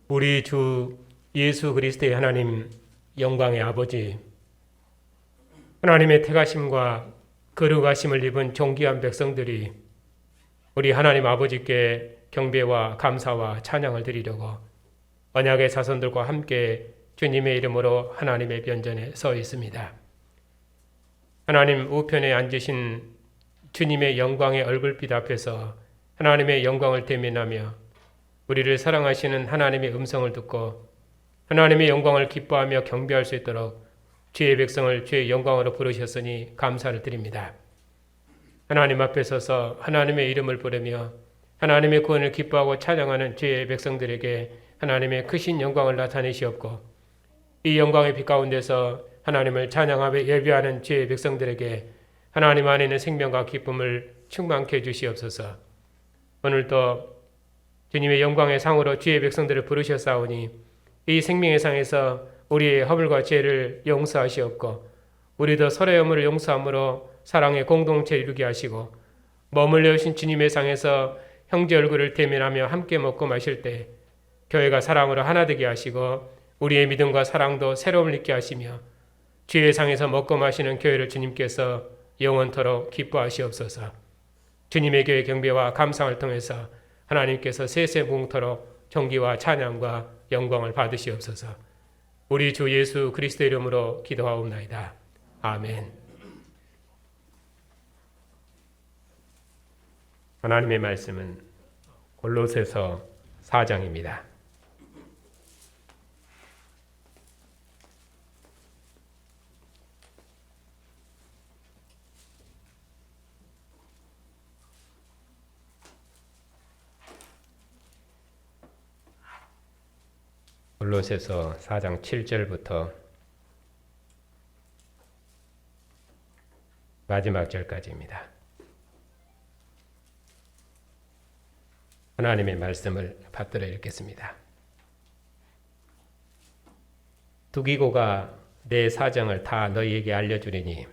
우리 주 예수 그리스도의 하나님 영광의 아버지, 하나님의 택하심과 거룩하심을 입은 존귀한 백성들이 우리 하나님 아버지께 경배와 감사와 찬양을 드리려고 언약의 자손들과 함께 주님의 이름으로 하나님의 변전에 서 있습니다. 하나님 우편에 앉으신 주님의 영광의 얼굴빛 앞에서 하나님의 영광을 대면하며 우리를 사랑하시는 하나님의 음성을 듣고 하나님의 영광을 기뻐하며 경배할 수 있도록 주의 백성을 주의 영광으로 부르셨으니 감사를 드립니다. 하나님 앞에 서서 하나님의 이름을 부르며 하나님의 구원을 기뻐하고 찬양하는 주의 백성들에게 하나님의 크신 영광을 나타내시옵고 이 영광의 빛 가운데서 하나님을 찬양하며 예배하는 주의 백성들에게 하나님 안에 있는 생명과 기쁨을 충만케 해주시옵소서. 오늘도 주님의 영광의 상으로 주의 백성들을 부르셨사오니 이 생명의 상에서 우리의 허물과 죄를 용서하시옵고 우리도 서로의 허물을 용서함으로 사랑의 공동체 이루게 하시고 머물러 오신 주님의 상에서 형제 얼굴을 대면하며 함께 먹고 마실 때 교회가 사랑으로 하나 되게 하시고 우리의 믿음과 사랑도 새로움을 잊게 하시며 주의 상에서 먹고 마시는 교회를 주님께서 영원토록 기뻐하시옵소서. 주님의 교회 경배와 감상을 통해서 하나님께서 세세무궁토록 존귀와 찬양과 영광을 받으시옵소서. 우리 주 예수 그리스도 이름으로 기도하옵나이다. 아멘. 하나님의 말씀은 골로새서 4장입니다. 골로새서 4장 7절부터 마지막 절까지입니다. 하나님의 말씀을 받들어 읽겠습니다. 두기고가 내 사정을 다 너희에게 알려주리니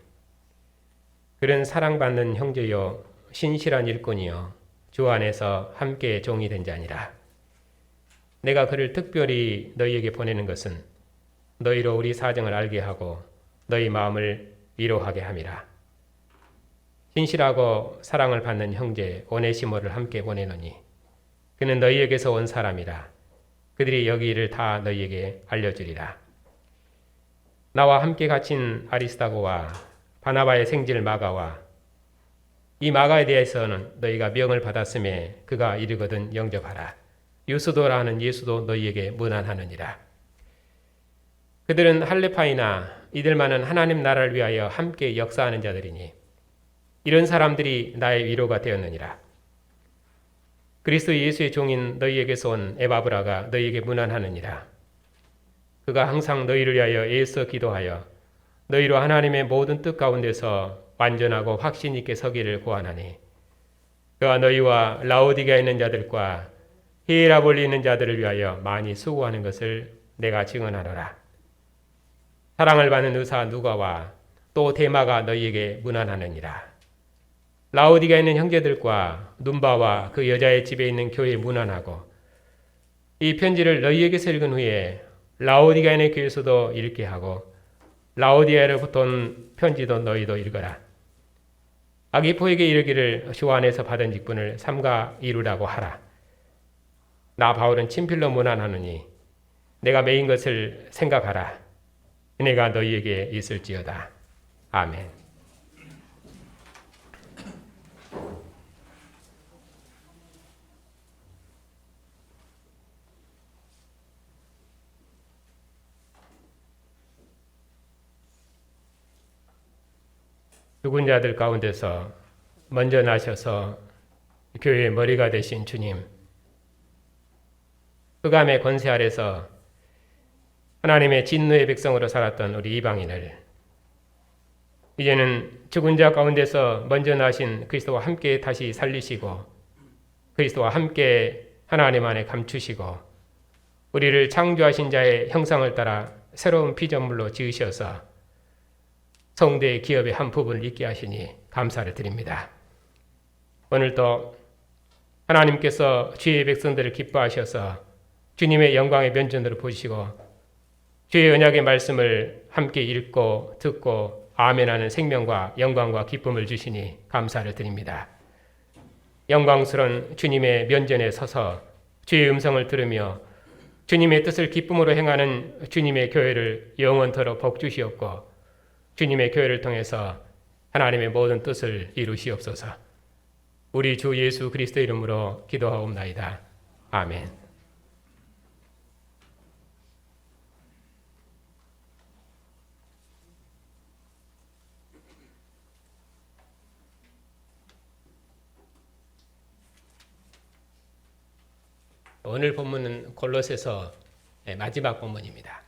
그는 사랑받는 형제요 신실한 일꾼이요 주 안에서 함께 종이 된 자니라. 내가 그를 특별히 너희에게 보내는 것은 너희로 우리 사정을 알게 하고 너희 마음을 위로하게 함이라. 신실하고 사랑을 받는 형제 오네시모를 함께 보내노니 그는 너희에게서 온 사람이라. 그들이 여기 일을 다 너희에게 알려주리라. 나와 함께 갇힌 아리스타고와 바나바의 생질 마가와 이 마가에 대해서는 너희가 명을 받았음에 그가 이르거든 영접하라. 유스도라는 예수도 너희에게 문안하느니라. 그들은 할레파이나 이들만은 하나님 나라를 위하여 함께 역사하는 자들이니 이런 사람들이 나의 위로가 되었느니라. 그리스도 예수의 종인 너희에게서 온 에바브라가 너희에게 문안하느니라. 그가 항상 너희를 위하여 애써 기도하여 너희로 하나님의 모든 뜻 가운데서 완전하고 확신 있게 서기를 고하나니 그가 너희와 라오디게아에 있는 자들과 히에라볼리에 있는 자들을 위하여 많이 수고하는 것을 내가 증언하노라. 사랑을 받는 의사 누가와 또 데마가 너희에게 문안하느니라. 라오디게아에 있는 형제들과 눈바와 그 여자의 집에 있는 교회에 문안하고 이 편지를 너희에게서 읽은 후에 라오디게아에 있는 교회에서도 읽게 하고 라오디게아로부터 온 편지도 너희도 읽어라. 아기포에게 이르기를 주 안에서 받은 직분을 삼가 이루라고 하라. 나 바울은 친필로 문안하느니 내가 매인 것을 생각하라. 내가 너희에게 있을지어다. 아멘. 죽은 자들 가운데서 먼저 나셔서 교회의 머리가 되신 주님, 흑암의 권세 아래서 하나님의 진노의 백성으로 살았던 우리 이방인을 이제는 죽은 자 가운데서 먼저 나신 그리스도와 함께 다시 살리시고 그리스도와 함께 하나님 안에 감추시고 우리를 창조하신 자의 형상을 따라 새로운 피조물로 지으셔서 성대의 기업의 한 부분을 있게 하시니 감사를 드립니다. 오늘도 하나님께서 주의 백성들을 기뻐하셔서 주님의 영광의 면전으로 보시고 주의 언약의 말씀을 함께 읽고 듣고 아멘하는 생명과 영광과 기쁨을 주시니 감사를 드립니다. 영광스러운 주님의 면전에 서서 주의 음성을 들으며 주님의 뜻을 기쁨으로 행하는 주님의 교회를 영원토록 복주시옵고 주님의 교회를 통해서 하나님의 모든 뜻을 이루시옵소서. 우리 주 예수 그리스도 이름으로 기도하옵나이다. 아멘. 오늘 본문은 골로새서 마지막 본문입니다.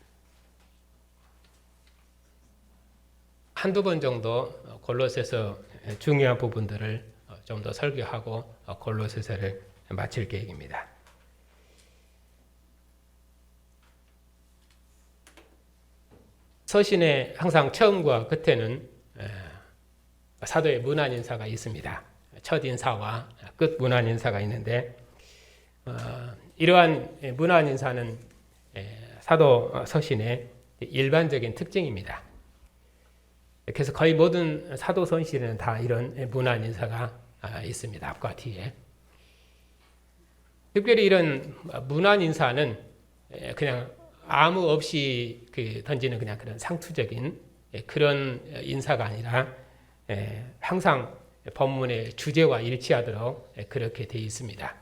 한두 번 정도 골로새서 중요한 부분들을 좀 더 설교하고 골로새서를 마칠 계획입니다. 서신의 항상 처음과 끝에는 사도의 문안 인사가 있습니다. 첫 인사와 끝 문안 인사가 있는데 이러한 문안 인사는 사도 서신의 일반적인 특징입니다. 그래서 거의 모든 사도 서신에는 다 이런 문안 인사가 있습니다. 앞과 뒤에. 특별히 이런 문안 인사는 그냥 아무 없이 던지는 그냥 그런 상투적인 그런 인사가 아니라 항상 본문의 주제와 일치하도록 그렇게 되어 있습니다.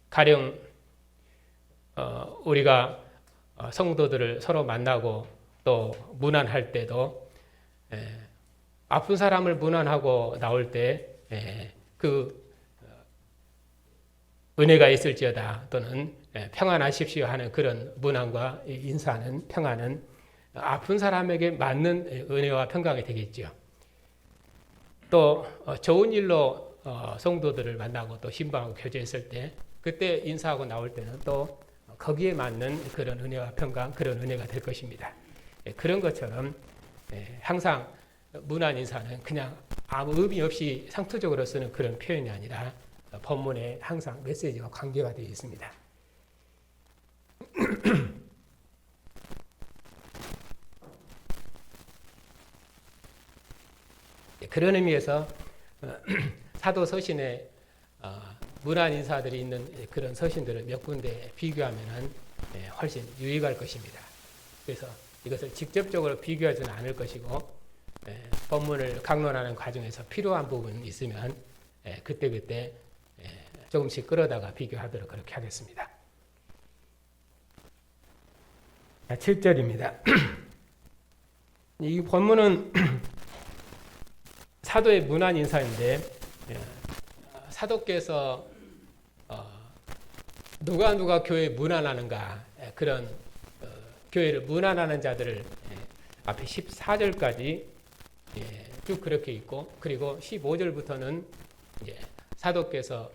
가령 우리가 성도들을 서로 만나고 또 문안할 때도 아픈 사람을 문안하고 나올 때 그 은혜가 있을지어다 또는 평안하십시오 하는 그런 문안과 인사는 평안은 아픈 사람에게 맞는 은혜와 평강이 되겠죠. 또 좋은 일로 성도들을 만나고 또 신방하고 교제했을 때 그때 인사하고 나올 때는 또 거기에 맞는 그런 은혜와 평강, 그런 은혜가 될 것입니다. 그런 것처럼 항상 문안 인사는 그냥 아무 의미 없이 상투적으로 쓰는 그런 표현이 아니라 본문에 항상 메시지와 관계가 되어 있습니다. 그런 의미에서 사도 서신에 문안 인사들이 있는 그런 서신들을 몇 군데 비교하면 훨씬 유익할 것입니다. 그래서 이것을 직접적으로 비교하지는 않을 것이고 본문을 강론하는 과정에서 필요한 부분이 있으면 그때그때 조금씩 끌어다가 비교하도록 그렇게 하겠습니다. 7절입니다. 이 본문은 사도의 문안 인사인데 사도께서 누가 교회에 문안하는가 그런 교회를 문안하는 자들을 앞에 14절까지 쭉 그렇게 있고 그리고 15절부터는 이제 사도께서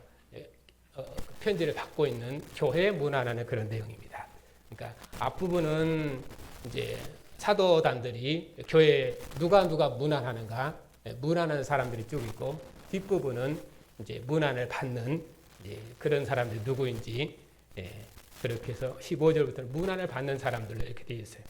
편지를 받고 있는 교회에 문안하는 그런 내용입니다. 그러니까 앞부분은 이제 사도단들이 교회에 누가 문안하는가 문안하는 사람들이 쭉 있고 뒷부분은 이제 문안을 받는 그런 사람들이 누구인지 그렇게 해서 15절부터는 문안을 받는 사람들로 이렇게 되어 있어요.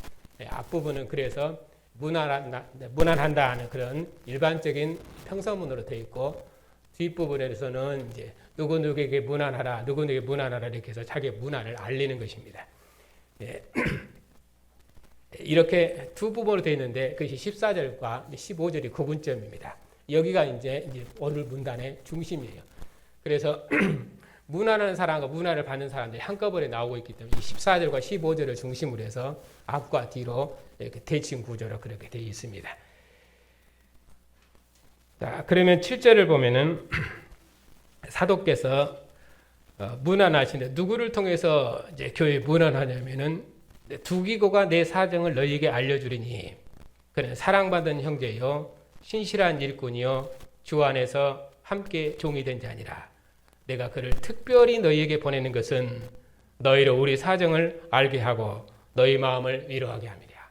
앞부분은 그래서 문안한다 하는 그런 일반적인 평서문으로 되어 있고 뒷부분에서는 이제 누구에게 문안하라 누구에게 문안하라 이렇게 해서 자기의 문안을 알리는 것입니다. 이렇게 두 부분으로 되어 있는데 그것이 14절과 15절이 구분점입니다. 여기가 이제 오늘 문단의 중심이에요. 그래서 문안하는 사람과 문안을 받는 사람들이 한꺼번에 나오고 있기 때문에 14절과 15절을 중심으로 해서 앞과 뒤로 이렇게 대칭 구조로 그렇게 되어 있습니다. 자, 그러면 7절을 보면은 사도께서 문안하시는데 누구를 통해서 이제 교회에 문안하냐면은 두기고가 내 사정을 너희에게 알려주리니 그는 사랑받은 형제요 신실한 일꾼이요 주 안에서 함께 종이 된 자니라. 내가 그를 특별히 너희에게 보내는 것은 너희로 우리 사정을 알게 하고 너희 마음을 위로하게 함이라.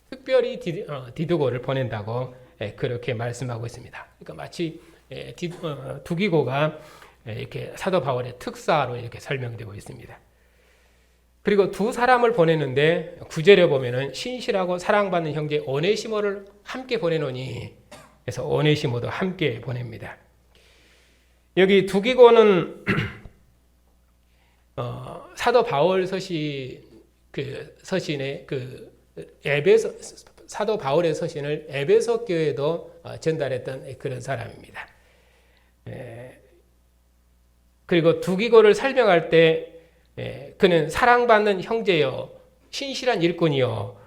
특별히 디두고를 보낸다고 그렇게 말씀하고 있습니다. 그러니까 마치 두기고가 이렇게 사도 바울의 특사로 이렇게 설명되고 있습니다. 그리고 두 사람을 보냈는데 9절에 보면은 신실하고 사랑받는 형제 오네시모를 함께 보내노니, 그래서 오네시모도 함께 보냅니다. 여기 두기고는 사도 바울 서신의 에베소, 사도 바울의 서신을 에베소 교회도 전달했던 그런 사람입니다. 그리고 두기고를 설명할 때 그는 사랑받는 형제요, 신실한 일꾼이요,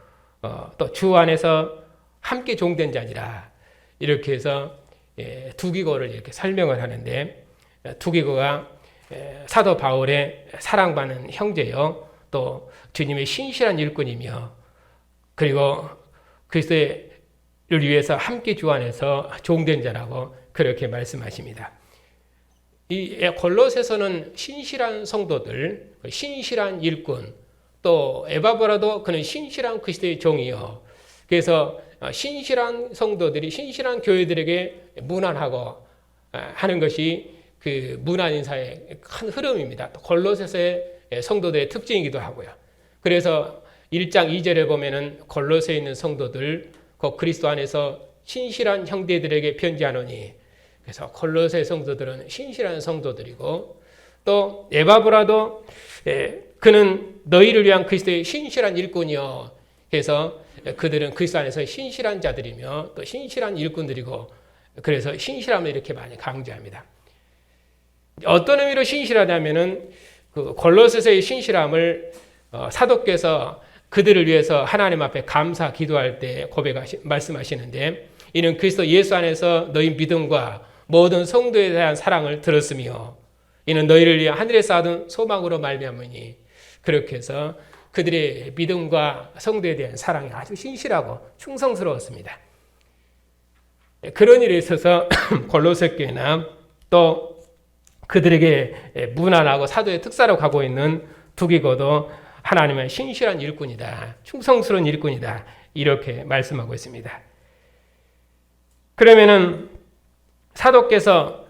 또 주 안에서 함께 종된 자니라, 이렇게 해서 두기고를 이렇게 설명을 하는데, 두기고가 사도 바울의 사랑받는 형제요, 또 주님의 신실한 일꾼이며, 그리고 그리스도를 위해서 함께 주 안에서 종된 자라고 그렇게 말씀하십니다. 이 골로새서는 신실한 성도들, 신실한 일꾼, 또 에바브라도 그는 신실한 그리스도의 종이요. 그래서 신실한 성도들이 신실한 교회들에게 문안하고 하는 것이 그 문안 인사의 큰 흐름입니다. 골로새서의 성도들의 특징이기도 하고요. 그래서 1장 2절에 보면은 골로새에 있는 성도들, 그 그리스도 안에서 신실한 형제들에게 편지하노니, 그래서 골로새 성도들은 신실한 성도들이고, 또 에바브라도 그는 너희를 위한 그리스도의 신실한 일꾼이요. 그래서 그들은 그리스도 안에서 신실한 자들이며 또 신실한 일꾼들이고, 그래서 신실함을 이렇게 많이 강조합니다. 어떤 의미로 신실하냐면은 그 골로새서의 신실함을 사도께서 그들을 위해서 하나님 앞에 감사 기도할 때 말씀하시는데, 이는 그리스도 예수 안에서 너희 믿음과 모든 성도에 대한 사랑을 들었으며 이는 너희를 위해 하늘에 쌓아둔 소망으로 말미암으니, 그렇게 해서 그들의 믿음과 성도에 대한 사랑이 아주 신실하고 충성스러웠습니다. 그런 일에 있어서 골로새 교회나 또 그들에게 문안하고 사도의 특사로 가고 있는 두기고도 하나님의 신실한 일꾼이다, 충성스러운 일꾼이다, 이렇게 말씀하고 있습니다. 그러면은 사도께서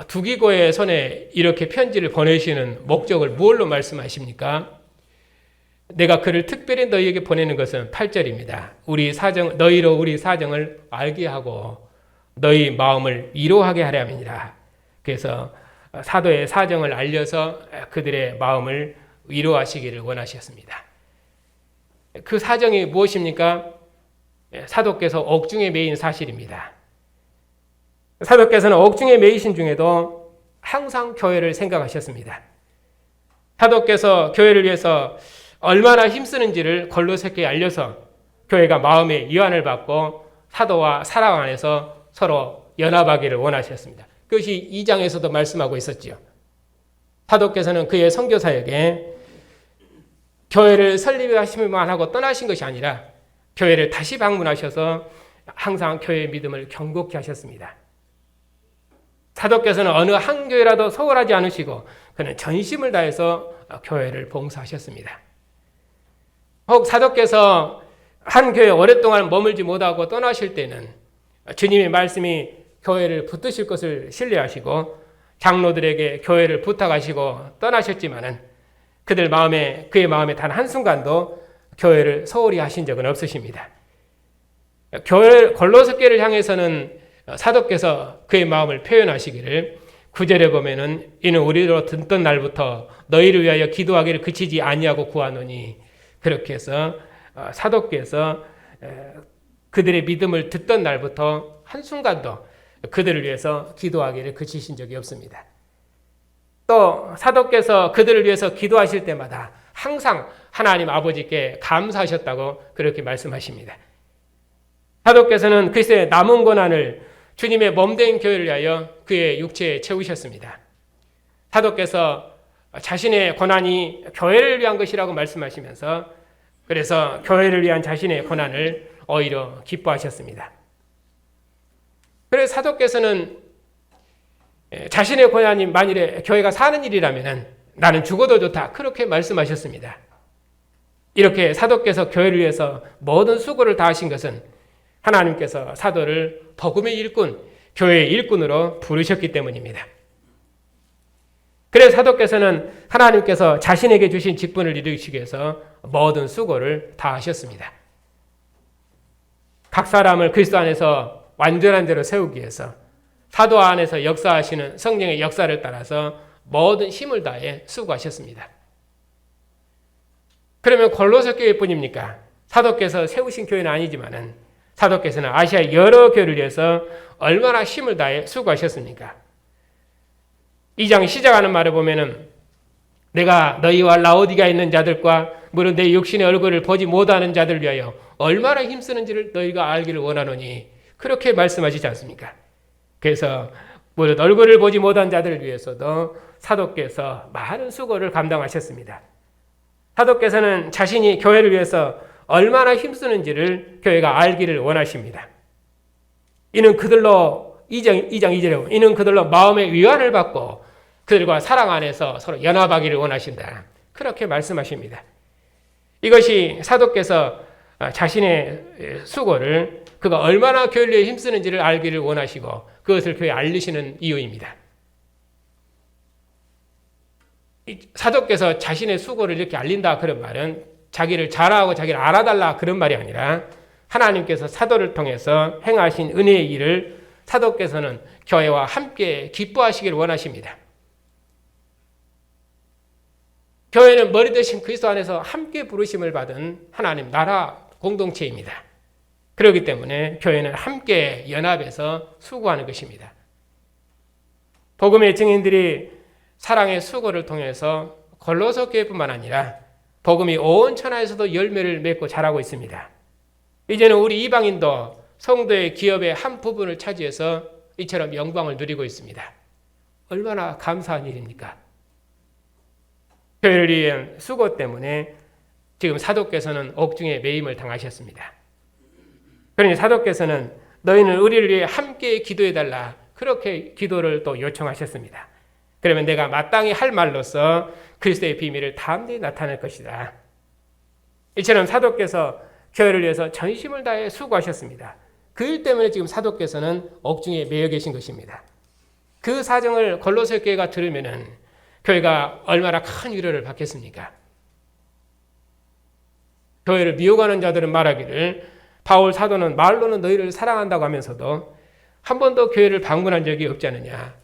두기고의 손에 이렇게 편지를 보내시는 목적을 무엇로 말씀하십니까? 내가 그를 특별히 너희에게 보내는 것은 8절입니다. 너희로 우리 사정을 알게 하고 너희 마음을 위로하게 하려 함이니라. 그래서 사도의 사정을 알려서 그들의 마음을 위로하시기를 원하셨습니다. 그 사정이 무엇입니까? 사도께서 옥중에 매인 사실입니다. 사도께서는 옥중에 매이신 중에도 항상 교회를 생각하셨습니다. 사도께서 교회를 위해서 얼마나 힘쓰는지를 골로새 교회에 알려서 교회가 마음의 위안을 받고 사도와 사랑 안에서 서로 연합하기를 원하셨습니다. 그것이 2장에서도 말씀하고 있었지요. 사도께서는 그의 선교사에게 교회를 설립하시기만 하고 떠나신 것이 아니라 교회를 다시 방문하셔서 항상 교회의 믿음을 견고케 하셨습니다. 사도께서는 어느 한 교회라도 소홀하지 않으시고 그는 전심을 다해서 교회를 봉사하셨습니다. 혹 사도께서 한 교회에 오랫동안 머물지 못하고 떠나실 때는 주님의 말씀이 교회를 붙드실 것을 신뢰하시고 장로들에게 교회를 부탁하시고 떠나셨지만은 그의 마음에 단 한순간도 교회를 소홀히 하신 적은 없으십니다. 골로새 교회를 향해서는 사도께서 그의 마음을 표현하시기를 9절에 보면은 이는 우리로 듣던 날부터 너희를 위하여 기도하기를 그치지 아니하고 구하노니, 그렇게 해서 사도께서 그들의 믿음을 듣던 날부터 한순간도 그들을 위해서 기도하기를 그치신 적이 없습니다. 또 사도께서 그들을 위해서 기도하실 때마다 항상 하나님 아버지께 감사하셨다고 그렇게 말씀하십니다. 사도께서는 그리스도의 남은 고난을 주님의 몸된 교회를 위하여 그의 육체에 채우셨습니다. 사도께서 자신의 고난이 교회를 위한 것이라고 말씀하시면서 그래서 교회를 위한 자신의 고난을 오히려 기뻐하셨습니다. 그래서 사도께서는 자신의 고난이 만일에 교회가 사는 일이라면 나는 죽어도 좋다, 그렇게 말씀하셨습니다. 이렇게 사도께서 교회를 위해서 모든 수고를 다하신 것은 하나님께서 사도를 복음의 일꾼, 교회의 일꾼으로 부르셨기 때문입니다. 그래서 사도께서는 하나님께서 자신에게 주신 직분을 이루시기 위해서 모든 수고를 다 하셨습니다. 각 사람을 그리스도 안에서 완전한 대로 세우기 위해서 사도 안에서 역사하시는 성령의 역사를 따라서 모든 힘을 다해 수고하셨습니다. 그러면 골로새 교회뿐입니까? 사도께서 세우신 교회는 아니지만은 사도께서는 아시아 여러 교회를 위해서 얼마나 힘을 다해 수고하셨습니까? 2장 시작하는 말을 보면은 내가 너희와 라오디게아에 있는 자들과 물론 내 육신의 얼굴을 보지 못하는 자들을 위하여 얼마나 힘쓰는지를 너희가 알기를 원하노니 그렇게 말씀하시지 않습니까? 그래서 물론 얼굴을 보지 못한 자들을 위해서도 사도께서 많은 수고를 감당하셨습니다. 사도께서는 자신이 교회를 위해서 얼마나 힘쓰는지를 교회가 알기를 원하십니다. 이는 그들로 2장 2절에 보면 이는 그들로 마음의 위안을 받고 그들과 사랑 안에서 서로 연합하기를 원하신다. 그렇게 말씀하십니다. 이것이 사도께서 자신의 수고를 그가 얼마나 교회를 위해 힘쓰는지를 알기를 원하시고 그것을 교회에 알리시는 이유입니다. 사도께서 자신의 수고를 이렇게 알린다 그런 말은 자기를 자랑하고 자기를 알아달라 그런 말이 아니라 하나님께서 사도를 통해서 행하신 은혜의 일을 사도께서는 교회와 함께 기뻐하시기를 원하십니다. 교회는 머리 대신 그리스도 안에서 함께 부르심을 받은 하나님 나라 공동체입니다. 그렇기 때문에 교회는 함께 연합해서 수고하는 것입니다. 복음의 증인들이 사랑의 수고를 통해서 골로새 교회뿐만 아니라 복음이 온 천하에서도 열매를 맺고 자라고 있습니다. 이제는 우리 이방인도 성도의 기업의 한 부분을 차지해서 이처럼 영광을 누리고 있습니다. 얼마나 감사한 일입니까? 교회를 위한 수고 때문에 지금 사도께서는 옥중에 매임을 당하셨습니다. 그러니 사도께서는 너희는 우리를 위해 함께 기도해달라 그렇게 기도를 또 요청하셨습니다. 그러면 내가 마땅히 할 말로서 그리스도의 비밀을 담대히 나타낼 것이다. 이처럼 사도께서 교회를 위해서 전심을 다해 수고하셨습니다. 그 일 때문에 지금 사도께서는 옥중에 매여 계신 것입니다. 그 사정을 골로새 교회가 들으면은 교회가 얼마나 큰 위로를 받겠습니까? 교회를 미워하는 자들은 말하기를 바울 사도는 말로는 너희를 사랑한다고 하면서도 한 번도 교회를 방문한 적이 없지 않느냐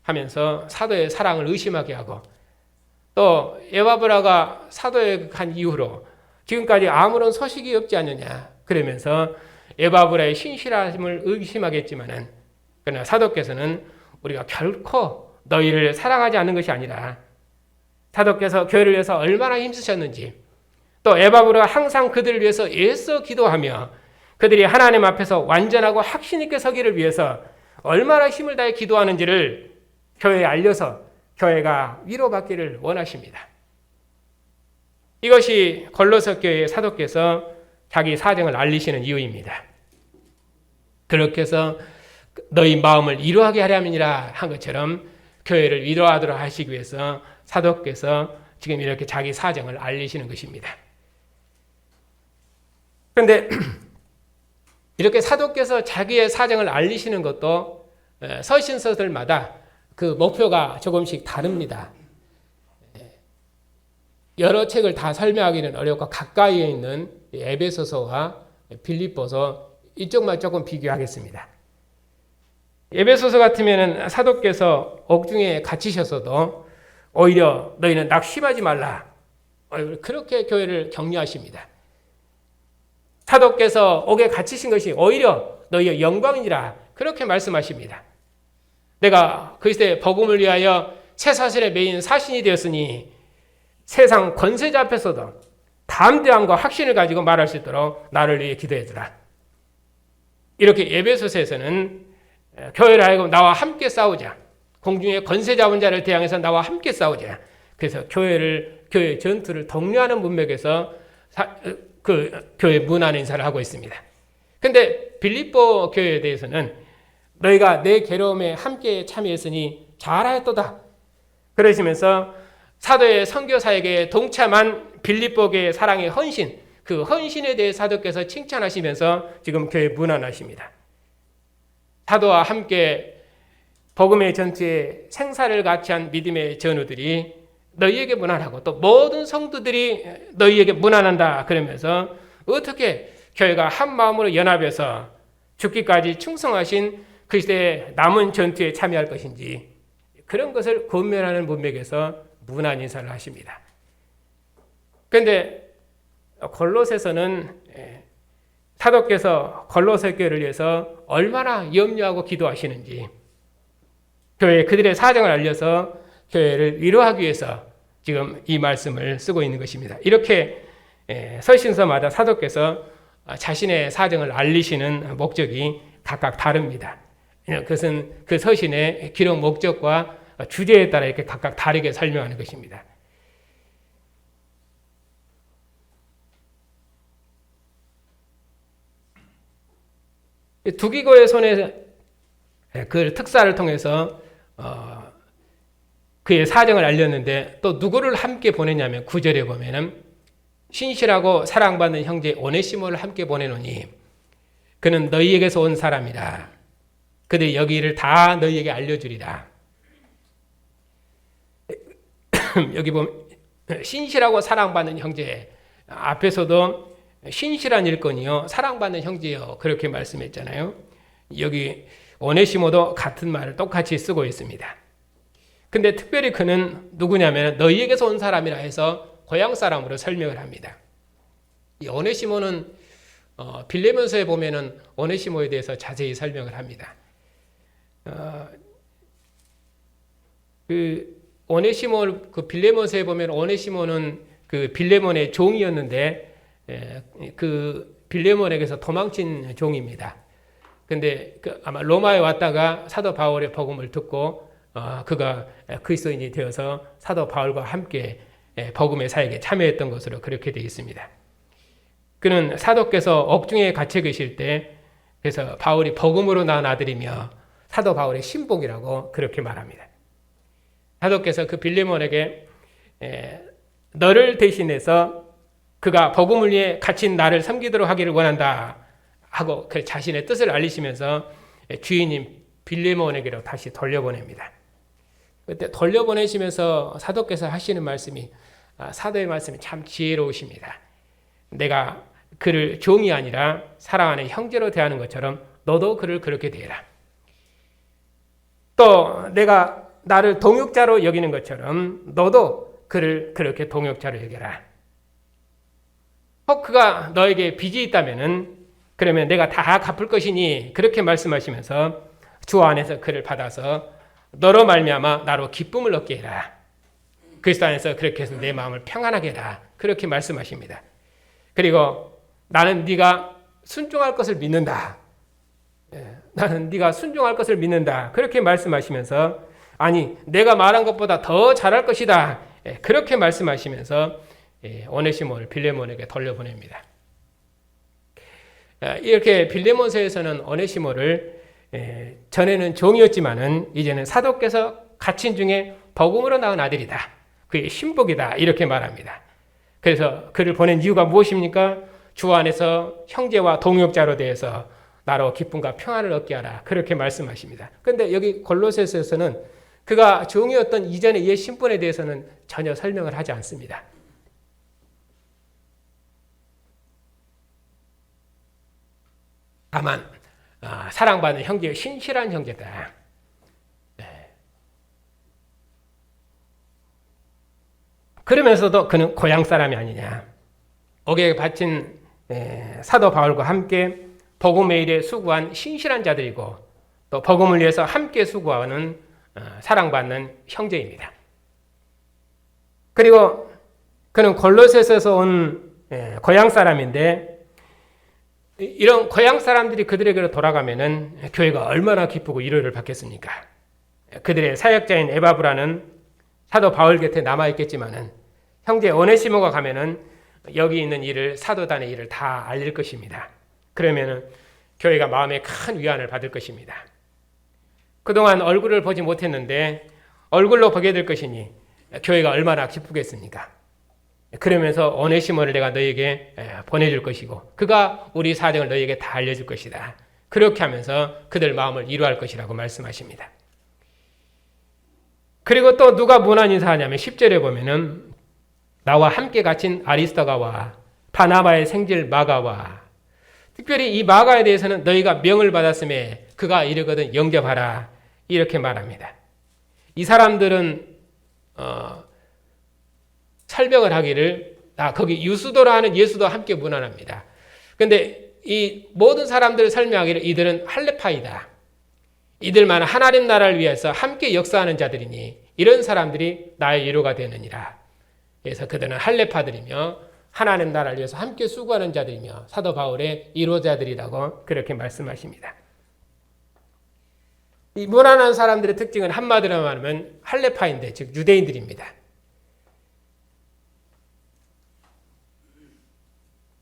하면서 사도의 사랑을 의심하게 하고 또 에바브라가 사도에 간 이후로 지금까지 아무런 소식이 없지 않느냐 그러면서 에바브라의 신실함을 의심하겠지만은 그러나 사도께서는 우리가 결코 너희를 사랑하지 않는 것이 아니라 사도께서 교회를 위해서 얼마나 힘쓰셨는지 또 에바브라가 항상 그들을 위해서 애써 기도하며 그들이 하나님 앞에서 완전하고 확신 있게 서기를 위해서 얼마나 힘을 다해 기도하는지를 교회에 알려서 교회가 위로받기를 원하십니다. 이것이 골로새 교회의 사도께서 자기 사정을 알리시는 이유입니다. 그렇게 해서 너희 마음을 위로하게 하려면이라 한 것처럼 교회를 위로하도록 하시기 위해서 사도께서 지금 이렇게 자기 사정을 알리시는 것입니다. 그런데 이렇게 사도께서 자기의 사정을 알리시는 것도 서신서들마다 그 목표가 조금씩 다릅니다. 여러 책을 다 설명하기는 어렵고 가까이에 있는 에베소서와 빌립보서 이쪽만 조금 비교하겠습니다. 에베소서 같으면 사도께서 옥중에 갇히셔서도 오히려 너희는 낙심하지 말라 그렇게 교회를 격려하십니다. 사도께서 옥에 갇히신 것이 오히려 너희의 영광이니라 그렇게 말씀하십니다. 내가 그리스도의 복음을 위하여 쇠사슬에 매인 사신이 되었으니 세상 권세자 앞에서도 담대함과 확신을 가지고 말할 수 있도록 나를 위해 기도해주라. 이렇게 에베소서에서는 교회를 하여금 나와 함께 싸우자. 공중의 권세 잡은 자를 대항해서 나와 함께 싸우자. 그래서 교회 전투를 독려하는 문맥에서 그 교회 문안 인사를 하고 있습니다. 근데 빌립보 교회에 대해서는 너희가 내 괴로움에 함께 참여했으니 잘하였도다. 그러시면서 사도의 선교사에게 동참한 빌립보 교회의 사랑의 헌신, 그 헌신에 대해 사도께서 칭찬하시면서 지금 교회 문안하십니다. 사도와 함께 복음의 전투에 생사를 같이한 믿음의 전우들이 너희에게 문안하고 또 모든 성도들이 너희에게 문안한다 그러면서 어떻게 교회가 한 마음으로 연합해서 죽기까지 충성하신 그리스도의 남은 전투에 참여할 것인지 그런 것을 권면하는 문맥에서 문안 인사를 하십니다. 그런데 골로새서는 사도께서 골로새 교회를 위해서 얼마나 염려하고 기도하시는지 교회 그들의 사정을 알려서 교회를 위로하기 위해서 지금 이 말씀을 쓰고 있는 것입니다. 이렇게 서신서마다 사도께서 자신의 사정을 알리시는 목적이 각각 다릅니다. 그것은 그 서신의 기록 목적과 주제에 따라 이렇게 각각 다르게 설명하는 것입니다. 두기고의 손에 그 특사를 통해서 그의 사정을 알렸는데 또 누구를 함께 보냈냐면 9절에 보면은 신실하고 사랑받는 형제 오네시모를 함께 보내노니 그는 너희에게서 온 사람이라. 그들이 여기를 다 너희에게 알려주리라. 여기 보면 신실하고 사랑받는 형제, 앞에서도 신실한 일꾼이요 사랑받는 형제요 그렇게 말씀했잖아요. 여기 오네시모도 같은 말을 똑같이 쓰고 있습니다. 근데 특별히 그는 누구냐면 너희에게서 온 사람이라 해서 고향 사람으로 설명을 합니다. 이 오네시모는 빌레몬서에 보면은 오네시모에 대해서 자세히 설명을 합니다. 그 오네시모 그 빌레몬서에 보면 오네시모는 그 빌레몬의 종이었는데 그 빌레몬에게서 도망친 종입니다. 근데 아마 로마에 왔다가 사도 바울의 복음을 듣고 그가 그리스도인이 되어서 사도 바울과 함께 복음의 사역에 참여했던 것으로 그렇게 되어 있습니다. 그는 사도께서 옥중에 갇혀 계실 때 그래서 바울이 복음으로 낳은 아들이며 사도 바울의 신복이라고 그렇게 말합니다. 사도께서 그 빌레몬에게 너를 대신해서 그가 복음을 위해 갇힌 나를 섬기도록 하기를 원한다 하고 그 자신의 뜻을 알리시면서 주인인 빌레몬에게로 다시 돌려보냅니다. 그때 돌려보내시면서 사도께서 하시는 말씀이 사도의 말씀이 참 지혜로우십니다. 내가 그를 종이 아니라 사랑하는 형제로 대하는 것처럼 너도 그를 그렇게 대해라. 또 내가 나를 동역자로 여기는 것처럼 너도 그를 그렇게 동역자로 여겨라. 혹 그가 너에게 빚이 있다면은 그러면 내가 다 갚을 것이니 그렇게 말씀하시면서 주 안에서 그를 받아서 너로 말미암아 나로 기쁨을 얻게 해라. 그리스도 안에서 그렇게 해서 내 마음을 평안하게 해라. 그렇게 말씀하십니다. 그리고 나는 네가 순종할 것을 믿는다. 나는 네가 순종할 것을 믿는다. 그렇게 말씀하시면서 아니 내가 말한 것보다 더 잘할 것이다. 그렇게 말씀하시면서 오네시모를 빌레몬에게 돌려보냅니다. 이렇게 빌레몬서에서는 오네시모를 전에는 종이었지만은 이제는 사도께서 갇힌 중에 복음으로 낳은 아들이다. 그의 신복이다. 이렇게 말합니다. 그래서 그를 보낸 이유가 무엇입니까? 주 안에서 형제와 동역자로 대해서 나로 기쁨과 평안을 얻게 하라. 그렇게 말씀하십니다. 그런데 여기 골로새서에서는 그가 종이었던 이전의 옛 신분에 대해서는 전혀 설명을 하지 않습니다. 다만 사랑받는 형제, 신실한 형제다. 그러면서도 그는 고향 사람이 아니냐. 옥에 갇힌 사도 바울과 함께 복음의 일에 수고한 신실한 자들이고 또 복음을 위해서 함께 수고하는 사랑받는 형제입니다. 그리고 그는 골로새에서 온 고향 사람인데 이런 고향 사람들이 그들에게로 돌아가면은 교회가 얼마나 기쁘고 위로를 받겠습니까? 그들의 사역자인 에바브라는 사도 바울 곁에 남아 있겠지만은 형제 오네시모가 가면은 여기 있는 일을 사도단의 일을 다 알릴 것입니다. 그러면은 교회가 마음에 큰 위안을 받을 것입니다. 그동안 얼굴을 보지 못했는데 얼굴로 보게 될 것이니 교회가 얼마나 기쁘겠습니까? 그러면서 오네시모를 내가 너에게 보내줄 것이고 그가 우리 사정을 너에게 다 알려줄 것이다. 그렇게 하면서 그들 마음을 위로할 것이라고 말씀하십니다. 그리고 또 누가 문안 인사하냐면 10절에 보면은 나와 함께 갇힌 아리스토가와 바나바의 생질 마가와, 특별히 이 마가에 대해서는 너희가 명을 받았음에 그가 이르거든 영접하라, 이렇게 말합니다. 이 사람들은 설명을 하기를 거기 유수도라 하는 예수도 함께 문안합니다. 그런데 이 모든 사람들을 설명하기를 이들은 할례파이다, 이들만 하나님 나라를 위해서 함께 역사하는 자들이니 이런 사람들이 나의 위로가 되느니라. 그래서 그들은 할례파들이며 하나님 나라를 위해서 함께 수고하는 자들이며 사도 바울의 위로자들이라고 그렇게 말씀하십니다. 이 무난한 사람들의 특징은 한마디로 말하면 할례파인데, 즉 유대인들입니다.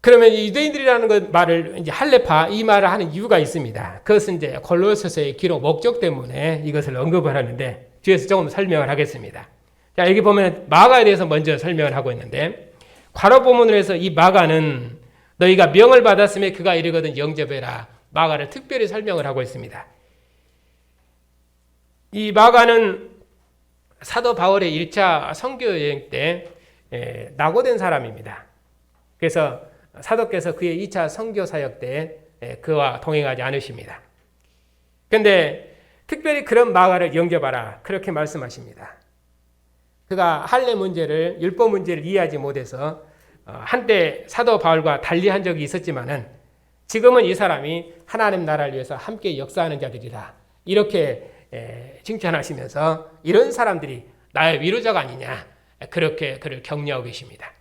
그러면 이 유대인들이라는 말을 이제 할례파, 이 말을 하는 이유가 있습니다. 그것은 이제 골로새서의 기록 목적 때문에 이것을 언급을 하는데 뒤에서 조금 설명을 하겠습니다. 자, 여기 보면 마가에 대해서 먼저 설명을 하고 있는데, 괄호 본문으로 해서 이 마가는 너희가 명을 받았음에 그가 이르거든 영접해라, 마가를 특별히 설명을 하고 있습니다. 이 마가는 사도 바울의 1차 선교 여행 때 낙오된 사람입니다. 그래서 사도께서 그의 2차 선교 사역 때 그와 동행하지 않으십니다. 그런데 특별히 그런 마가를 영접하라, 그렇게 말씀하십니다. 그가 할례 문제를, 율법 문제를 이해하지 못해서 한때 사도 바울과 달리한 적이 있었지만은 지금은 이 사람이 하나님 나라를 위해서 함께 역사하는 자들이다, 이렇게 칭찬하시면서 이런 사람들이 나의 위로자가 아니냐, 그렇게 그를 격려하고 계십니다.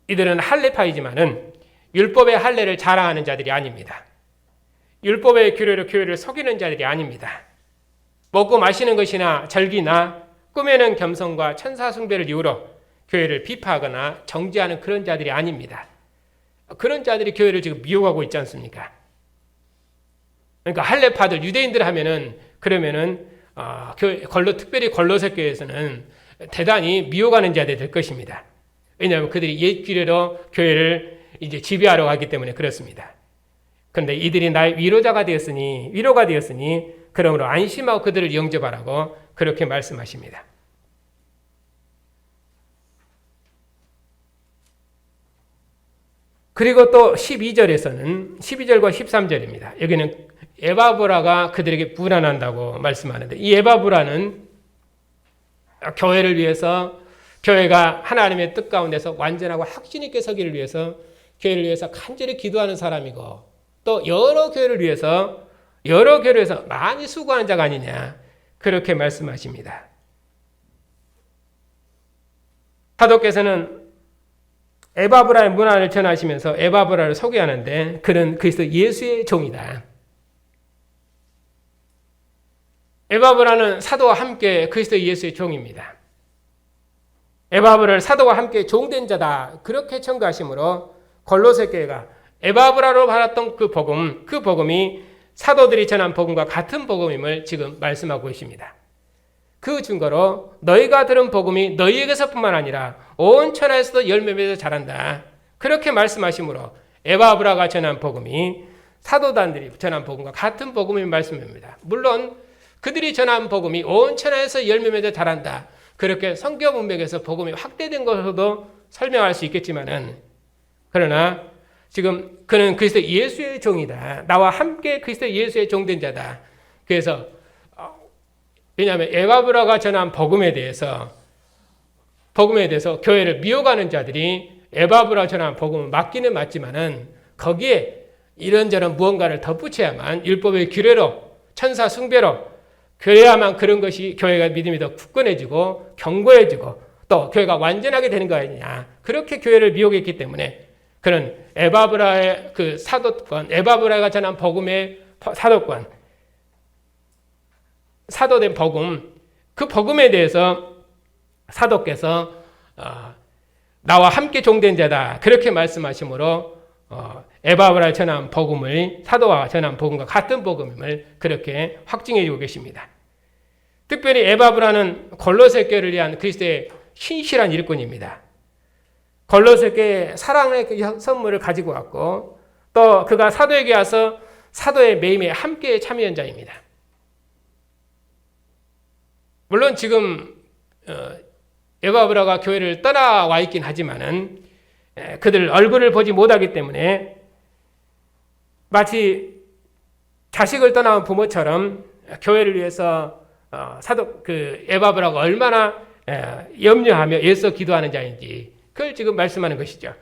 이들은 할례파이지만은 율법의 할례를 자랑하는 자들이 아닙니다. 율법의 규례로 교회를 속이는 자들이 아닙니다. 먹고 마시는 것이나 절기나 꾸며낸 겸손과 천사 숭배를 이유로 교회를 비판하거나 정죄하는 그런 자들이 아닙니다. 그런 자들이 교회를 지금 미혹하고 있지 않습니까? 그러니까 할례파들, 유대인들 하면은, 그러면은 특별히 골로새 교회에서는 대단히 미혹하는 자들이 될 것입니다. 왜냐하면 그들이 옛 규례로 교회를 이제 지배하려고 하기 때문에 그렇습니다. 그런데 이들이 나의 위로가 되었으니 그러므로 안심하고 그들을 영접하라고 그렇게 말씀하십니다. 그리고 또 12절에서는 12절과 13절입니다. 여기는 에바브라가 그들에게 불안한다고 말씀하는데, 이 에바브라는 교회를 위해서, 교회가 하나님의 뜻 가운데서 완전하고 확신 있게 서기를 위해서, 교회를 위해서 간절히 기도하는 사람이고, 또 여러 교회를 위해서 많이 수고하는 자가 아니냐, 그렇게 말씀하십니다. 사도께서는 에바브라의 문안을 전하시면서 에바브라를 소개하는데, 그는 그리스도 예수의 종이다. 에바브라는 사도와 함께 그리스도 예수의 종입니다. 에바브라를 사도와 함께 종된 자다, 그렇게 청구하시므로 골로새 교회가 에바브라로 받았던 그 복음이 사도들이 전한 복음과 같은 복음임을 지금 말씀하고 계십니다. 그 증거로 너희가 들은 복음이 너희에게서뿐만 아니라 온 천하에서도 열매 맺어 자란다, 그렇게 말씀하시므로 에바브라가 전한 복음이 사도단들이 전한 복음과 같은 복음임을 말씀합니다. 물론 그들이 전한 복음이 온 천하에서 열매 맺어 자란다, 그렇게 성경 문맥에서 복음이 확대된 것으로도 설명할 수 있겠지만은, 그러나 지금 그는 그리스도 예수의 종이다, 나와 함께 그리스도 예수의 종된 자다. 그래서 왜냐하면 에바브라가 전한 복음에 대해서 교회를 미혹하는 자들이 에바브라 전한 복음을 맞기는 맞지만은 거기에 이런저런 무언가를 덧붙여야만, 율법의 규례로, 천사 숭배로, 그래야만 그런 것이 교회가 믿음이 더 굳건해지고 견고해지고 또 교회가 완전하게 되는 거 아니냐, 그렇게 교회를 미혹했기 때문에 그는 에바브라의 그 사도권, 에바브라가 전한 복음의 사도권, 사도된 복음, 그 복음에 대해서 사도께서 나와 함께 종된 자다, 그렇게 말씀하시므로 에바브라가 전한 복음을 사도와 전한 복음과 같은 복음임을 그렇게 확증해 주고 계십니다. 특별히 에바브라는 골로새 교회를 위한 그리스도의 신실한 일꾼입니다. 골로새 교회에 사랑의 선물을 가지고 왔고, 또 그가 사도에게 와서 사도의 매임에 함께 참여한 자입니다. 물론 지금 에바브라가 교회를 떠나와 있긴 하지만은 그들 얼굴을 보지 못하기 때문에 마치 자식을 떠나온 부모처럼 교회를 위해서 사도 에바브라가 얼마나 염려하며 애써 기도하는 자인지 그걸 지금 말씀하는 것이죠.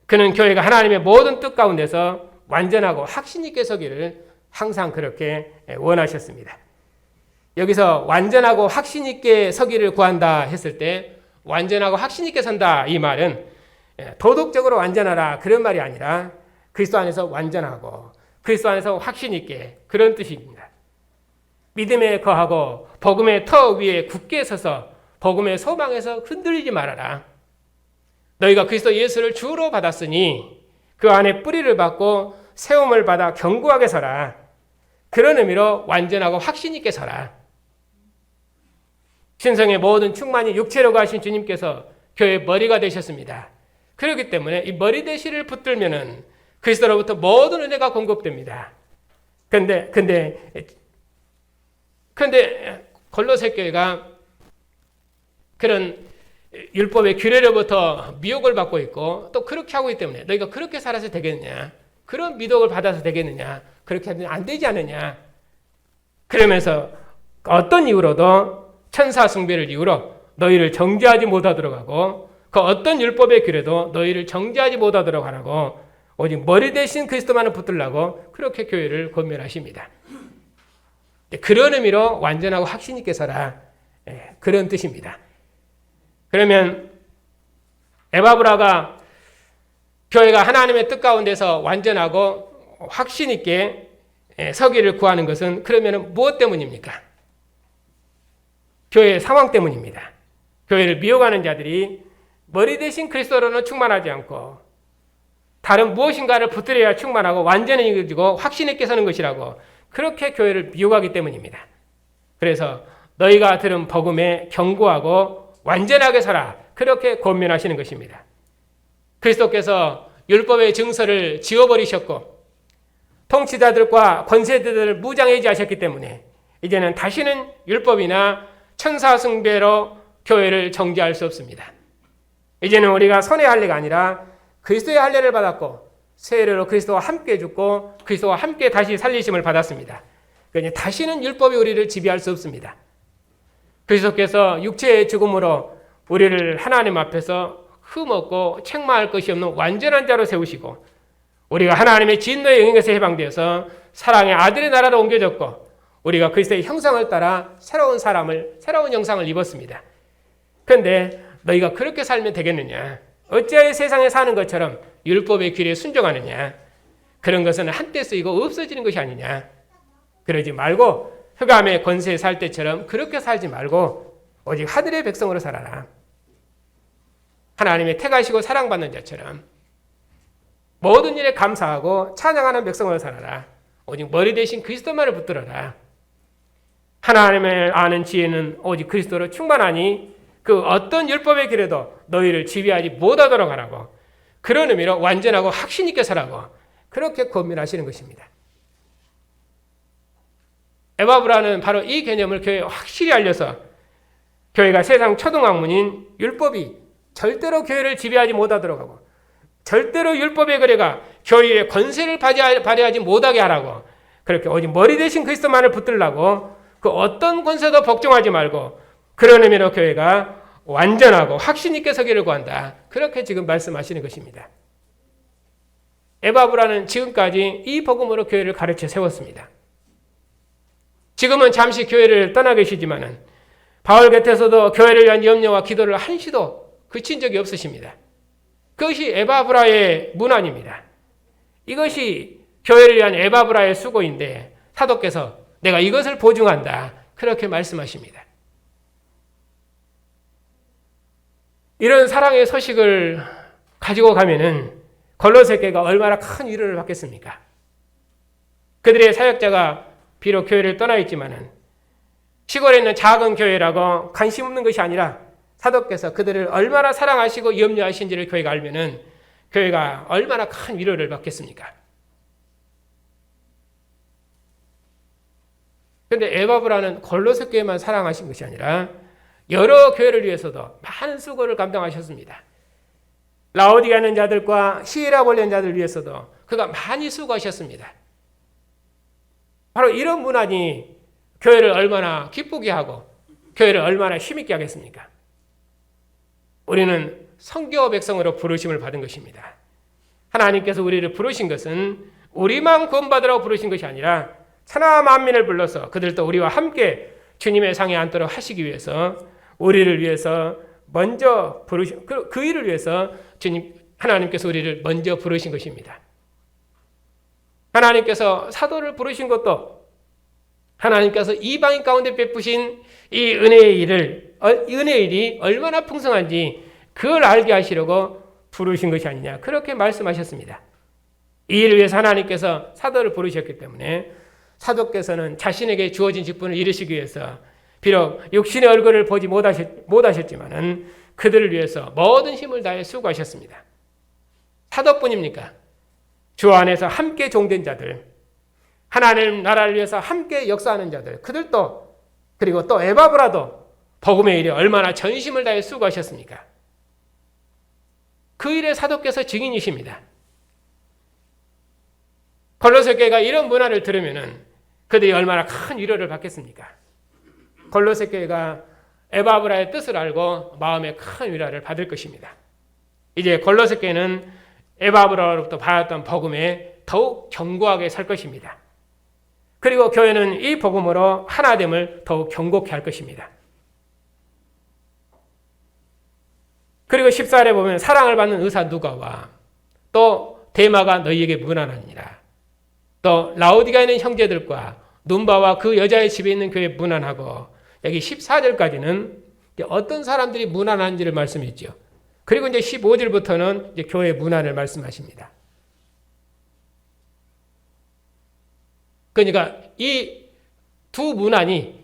그는 교회가 하나님의 모든 뜻 가운데서 완전하고 확신 있게 서기를 항상 그렇게 원하셨습니다. 여기서 완전하고 확신 있게 서기를 구한다 했을 때 완전하고 확신 있게 선다 이 말은 도덕적으로 완전하라 그런 말이 아니라 그리스도 안에서 완전하고 그리스도 안에서 확신 있게 그런 뜻입니다. 믿음에 거하고 복음의 터 위에 굳게 서서 복음의 소망에서 흔들리지 말아라. 너희가 그리스도 예수를 주로 받았으니 그 안에 뿌리를 받고 세움을 받아 견고하게 서라. 그런 의미로 완전하고 확신 있게 서라. 신성의 모든 충만이 육체로 가신 주님께서 교회의 머리가 되셨습니다. 그렇기 때문에 이 머리 대시를 붙들면은 그리스도로부터 모든 은혜가 공급됩니다. 근데 골로새 교회가 그런 율법의 규례로부터 미혹을 받고 있고 또 그렇게 하고 있기 때문에 너희가 그렇게 살아서 되겠느냐? 그런 미혹을 받아서 되겠느냐? 그렇게 하면 안 되지 않느냐? 그러면서 어떤 이유로도 천사 숭배를 이유로 너희를 정죄하지 못하도록 하고 그 어떤 율법의 규례도 너희를 정죄하지 못하도록 하라고 오직 머리 대신 그리스도만을 붙들라고 그렇게 교회를 권면하십니다. 그런 의미로 완전하고 확신 있게 서라. 그런 뜻입니다. 그러면 에바브라가 교회가 하나님의 뜻 가운데서 완전하고 확신 있게 서기를 구하는 것은 그러면 무엇 때문입니까? 교회의 상황 때문입니다. 교회를 미혹하는 자들이 머리 대신 그리스도로는 충만하지 않고 다른 무엇인가를 붙들어야 충만하고 완전해지고 확신 있게 서는 것이라고 그렇게 교회를 미혹하기 때문입니다. 그래서 너희가 들은 복음에 견고하고 완전하게 서라. 그렇게 권면하시는 것입니다. 그리스도께서 율법의 증서를 지워버리셨고 통치자들과 권세자들을 무장해제하셨기 때문에 이제는 다시는 율법이나 천사 숭배로 교회를 정죄할 수 없습니다. 이제는 우리가 선의 할례가 아니라 그리스도의 할례를 받았고 세례로 그리스도와 함께 죽고 그리스도와 함께 다시 살리심을 받았습니다. 그러니 다시는 율법이 우리를 지배할 수 없습니다. 그리스도께서 육체의 죽음으로 우리를 하나님 앞에서 흠없고 책망할 것이 없는 완전한 자로 세우시고 우리가 하나님의 진노의 영역에서 해방되어서 사랑의 아들의 나라로 옮겨졌고 우리가 그리스도의 형상을 따라 새로운 형상을 입었습니다. 그런데 너희가 그렇게 살면 되겠느냐? 어찌하여 세상에 사는 것처럼 율법의 규례에 순종하느냐? 그런 것은 한때 쓰이고 없어지는 것이 아니냐? 그러지 말고 흑암의 권세에 살 때처럼 그렇게 살지 말고 오직 하늘의 백성으로 살아라. 하나님의 택하시고 사랑받는 자처럼 모든 일에 감사하고 찬양하는 백성으로 살아라. 오직 머리 대신 그리스도만을 붙들어라. 하나님을 아는 지혜는 오직 그리스도로 충만하니 그 어떤 율법의 길에도 너희를 지배하지 못하도록 하라고 그런 의미로 완전하고 확신 있게 살라고 그렇게 권면하시는 것입니다. 에바브라는 바로 이 개념을 교회에 확실히 알려서 교회가 세상 초등학문인 율법이 절대로 교회를 지배하지 못하도록 하고 절대로 율법의 거래가 교회의 권세를 발휘하지 못하게 하라고 그렇게 오직 머리 대신 그리스도만을 붙들라고 그 어떤 권세도 복종하지 말고 그런 의미로 교회가 완전하고 확신 있게 서기를 구한다. 그렇게 지금 말씀하시는 것입니다. 에바브라는 지금까지 이 복음으로 교회를 가르쳐 세웠습니다. 지금은 잠시 교회를 떠나 계시지만은 바울 곁에서도 교회를 위한 염려와 기도를 한시도 그친 적이 없으십니다. 그것이 에바브라의 문안입니다. 이것이 교회를 위한 에바브라의 수고인데 사도께서 내가 이것을 보증한다. 그렇게 말씀하십니다. 이런 사랑의 소식을 가지고 가면은 골로새 교회가 얼마나 큰 위로를 받겠습니까? 그들의 사역자가 비록 교회를 떠나 있지만은 시골에 있는 작은 교회라고 관심 없는 것이 아니라 사도께서 그들을 얼마나 사랑하시고 염려하신지를 교회가 알면은 교회가 얼마나 큰 위로를 받겠습니까? 그런데 에바브라는 골로새 교회만 사랑하신 것이 아니라 여러 교회를 위해서도 많은 수고를 감당하셨습니다. 라오디게아에 있는 자들과 히에라볼리에 있는 자들을 위해서도 그가 많이 수고하셨습니다. 바로 이런 문안이 교회를 얼마나 기쁘게 하고 교회를 얼마나 힘있게 하겠습니까? 우리는 성교 백성으로 부르심을 받은 것입니다. 하나님께서 우리를 부르신 것은 우리만 구원받으라고 부르신 것이 아니라 천하 만민을 불러서 그들도 우리와 함께 주님의 상에 앉도록 하시기 위해서 우리를 위해서 먼저 부르신 그 일을 위해서 하나님께서 우리를 먼저 부르신 것입니다. 하나님께서 사도를 부르신 것도 하나님께서 이방인 가운데 베푸신 이 은혜의 일이 얼마나 풍성한지 그걸 알게 하시려고 부르신 것이 아니냐, 그렇게 말씀하셨습니다. 이 일을 위해서 하나님께서 사도를 부르셨기 때문에 사도께서는 자신에게 주어진 직분을 이루시기 위해서 비록 육신의 얼굴을 보지 못하셨지만은 그들을 위해서 모든 힘을 다해 수고하셨습니다. 사도뿐입니까? 주 안에서 함께 종된 자들, 하나님 나라를 위해서 함께 역사하는 자들, 그들도, 그리고 또 에바브라도 복음의 일에 얼마나 전심을 다해 수고하셨습니까? 그 일에 사도께서 증인이십니다. 골로새 교회가 이런 문화를 들으면은 그들이 얼마나 큰 위로를 받겠습니까? 골로새 교회가 에바브라의 뜻을 알고 마음에 큰 위로를 받을 것입니다. 이제 골로새 교회는 에바브라로부터 받았던 복음에 더욱 견고하게 살 것입니다. 그리고 교회는 이 복음으로 하나됨을 더욱 견고케 할 것입니다. 그리고 14절에 보면 사랑을 받는 의사 누가와 또 데마가 너희에게 문안하니라. 또 라오디게아에 있는 형제들과 눈바와 그 여자의 집에 있는 교회 문안하고, 여기 14절까지는 어떤 사람들이 문안하는지를 말씀했죠. 그리고 이제 15절부터는 이제 교회 문안을 말씀하십니다. 그러니까 이 두 문안이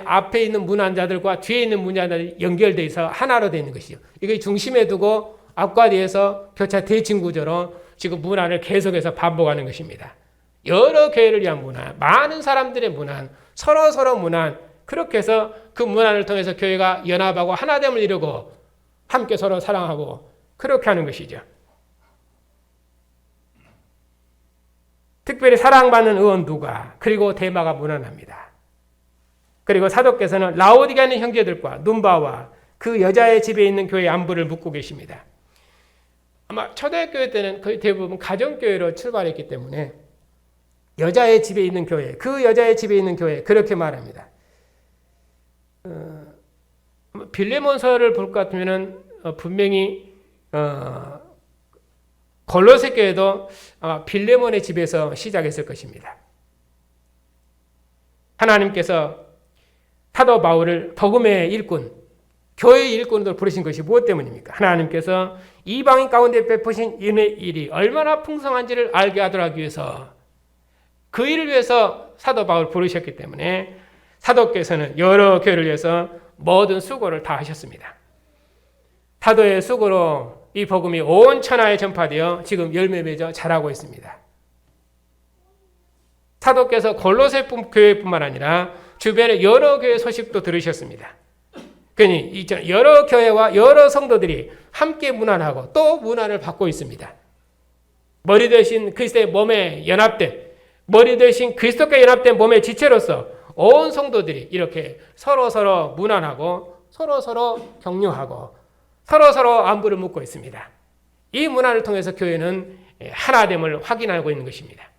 앞에 있는 문안자들과 뒤에 있는 문안자들이 연결되어 있어 하나로 되어 있는 것이죠. 이걸 중심에 두고 앞과 뒤에서 교차 대칭 구조로 지금 문안을 계속해서 반복하는 것입니다. 여러 교회를 위한 문안, 많은 사람들의 문안, 서로 문안, 그렇게 해서 그 문안을 통해서 교회가 연합하고 하나됨을 이루고 함께 서로 사랑하고 그렇게 하는 것이죠. 특별히 사랑받는 의원 누가, 그리고 데마가 문안합니다. 그리고 사도께서는 라오디게아에 있는 형제들과 눈바와 그 여자의 집에 있는 교회 안부를 묻고 계십니다. 아마 초대교회 때는 거의 대부분 가정교회로 출발했기 때문에 여자의 집에 있는 교회, 그 여자의 집에 있는 교회, 그렇게 말합니다. 빌레몬서를 볼 것 같으면 분명히 골로새 교회도 아마 빌레몬의 집에서 시작했을 것입니다. 하나님께서 사도 바울을 복음의 일꾼, 교회의 일꾼으로 부르신 것이 무엇 때문입니까? 하나님께서 이방인 가운데 베푸신 은혜의 일이 얼마나 풍성한지를 알게 하도록 하기 위해서, 그 일을 위해서 사도 바울을 부르셨기 때문에 사도께서는 여러 교회를 위해서 모든 수고를 다 하셨습니다. 사도의 수고로 이 복음이 온 천하에 전파되어 지금 열매 맺어 자라고 있습니다. 사도께서 골로새 교회뿐만 아니라 주변의 여러 교회 소식도 들으셨습니다. 그러니 여러 교회와 여러 성도들이 함께 문안하고 또 문안을 받고 있습니다. 머리 대신 그리스도의 몸에 연합된, 머리 대신 그리스도께 연합된 몸의 지체로서 온 성도들이 이렇게 서로 문안하고 서로 격려하고 서로 안부를 묻고 있습니다. 이 문안을 통해서 교회는 하나됨을 확인하고 있는 것입니다.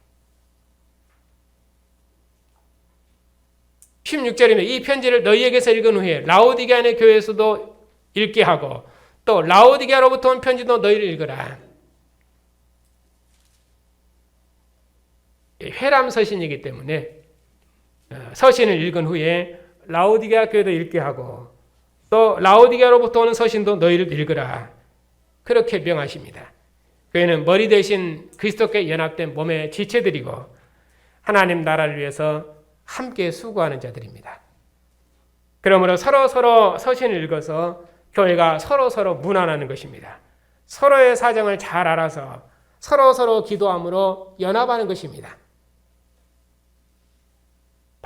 16절이면 이 편지를 너희에게서 읽은 후에 라오디게아의 교회에서도 읽게 하고 또 라오디게아로부터 온 편지도 너희를 읽으라. 회람 서신이기 때문에 서신을 읽은 후에 라오디게아 교회도 읽게 하고 또 라오디게아로부터 오는 서신도 너희를 읽으라. 그렇게 명하십니다. 교회는 머리 대신 그리스도께 연합된 몸의 지체들이고 하나님 나라를 위해서 함께 수고하는 자들입니다. 그러므로 서로 서신을 읽어서 교회가 서로 문안하는 것입니다. 서로의 사정을 잘 알아서 서로 기도함으로 연합하는 것입니다.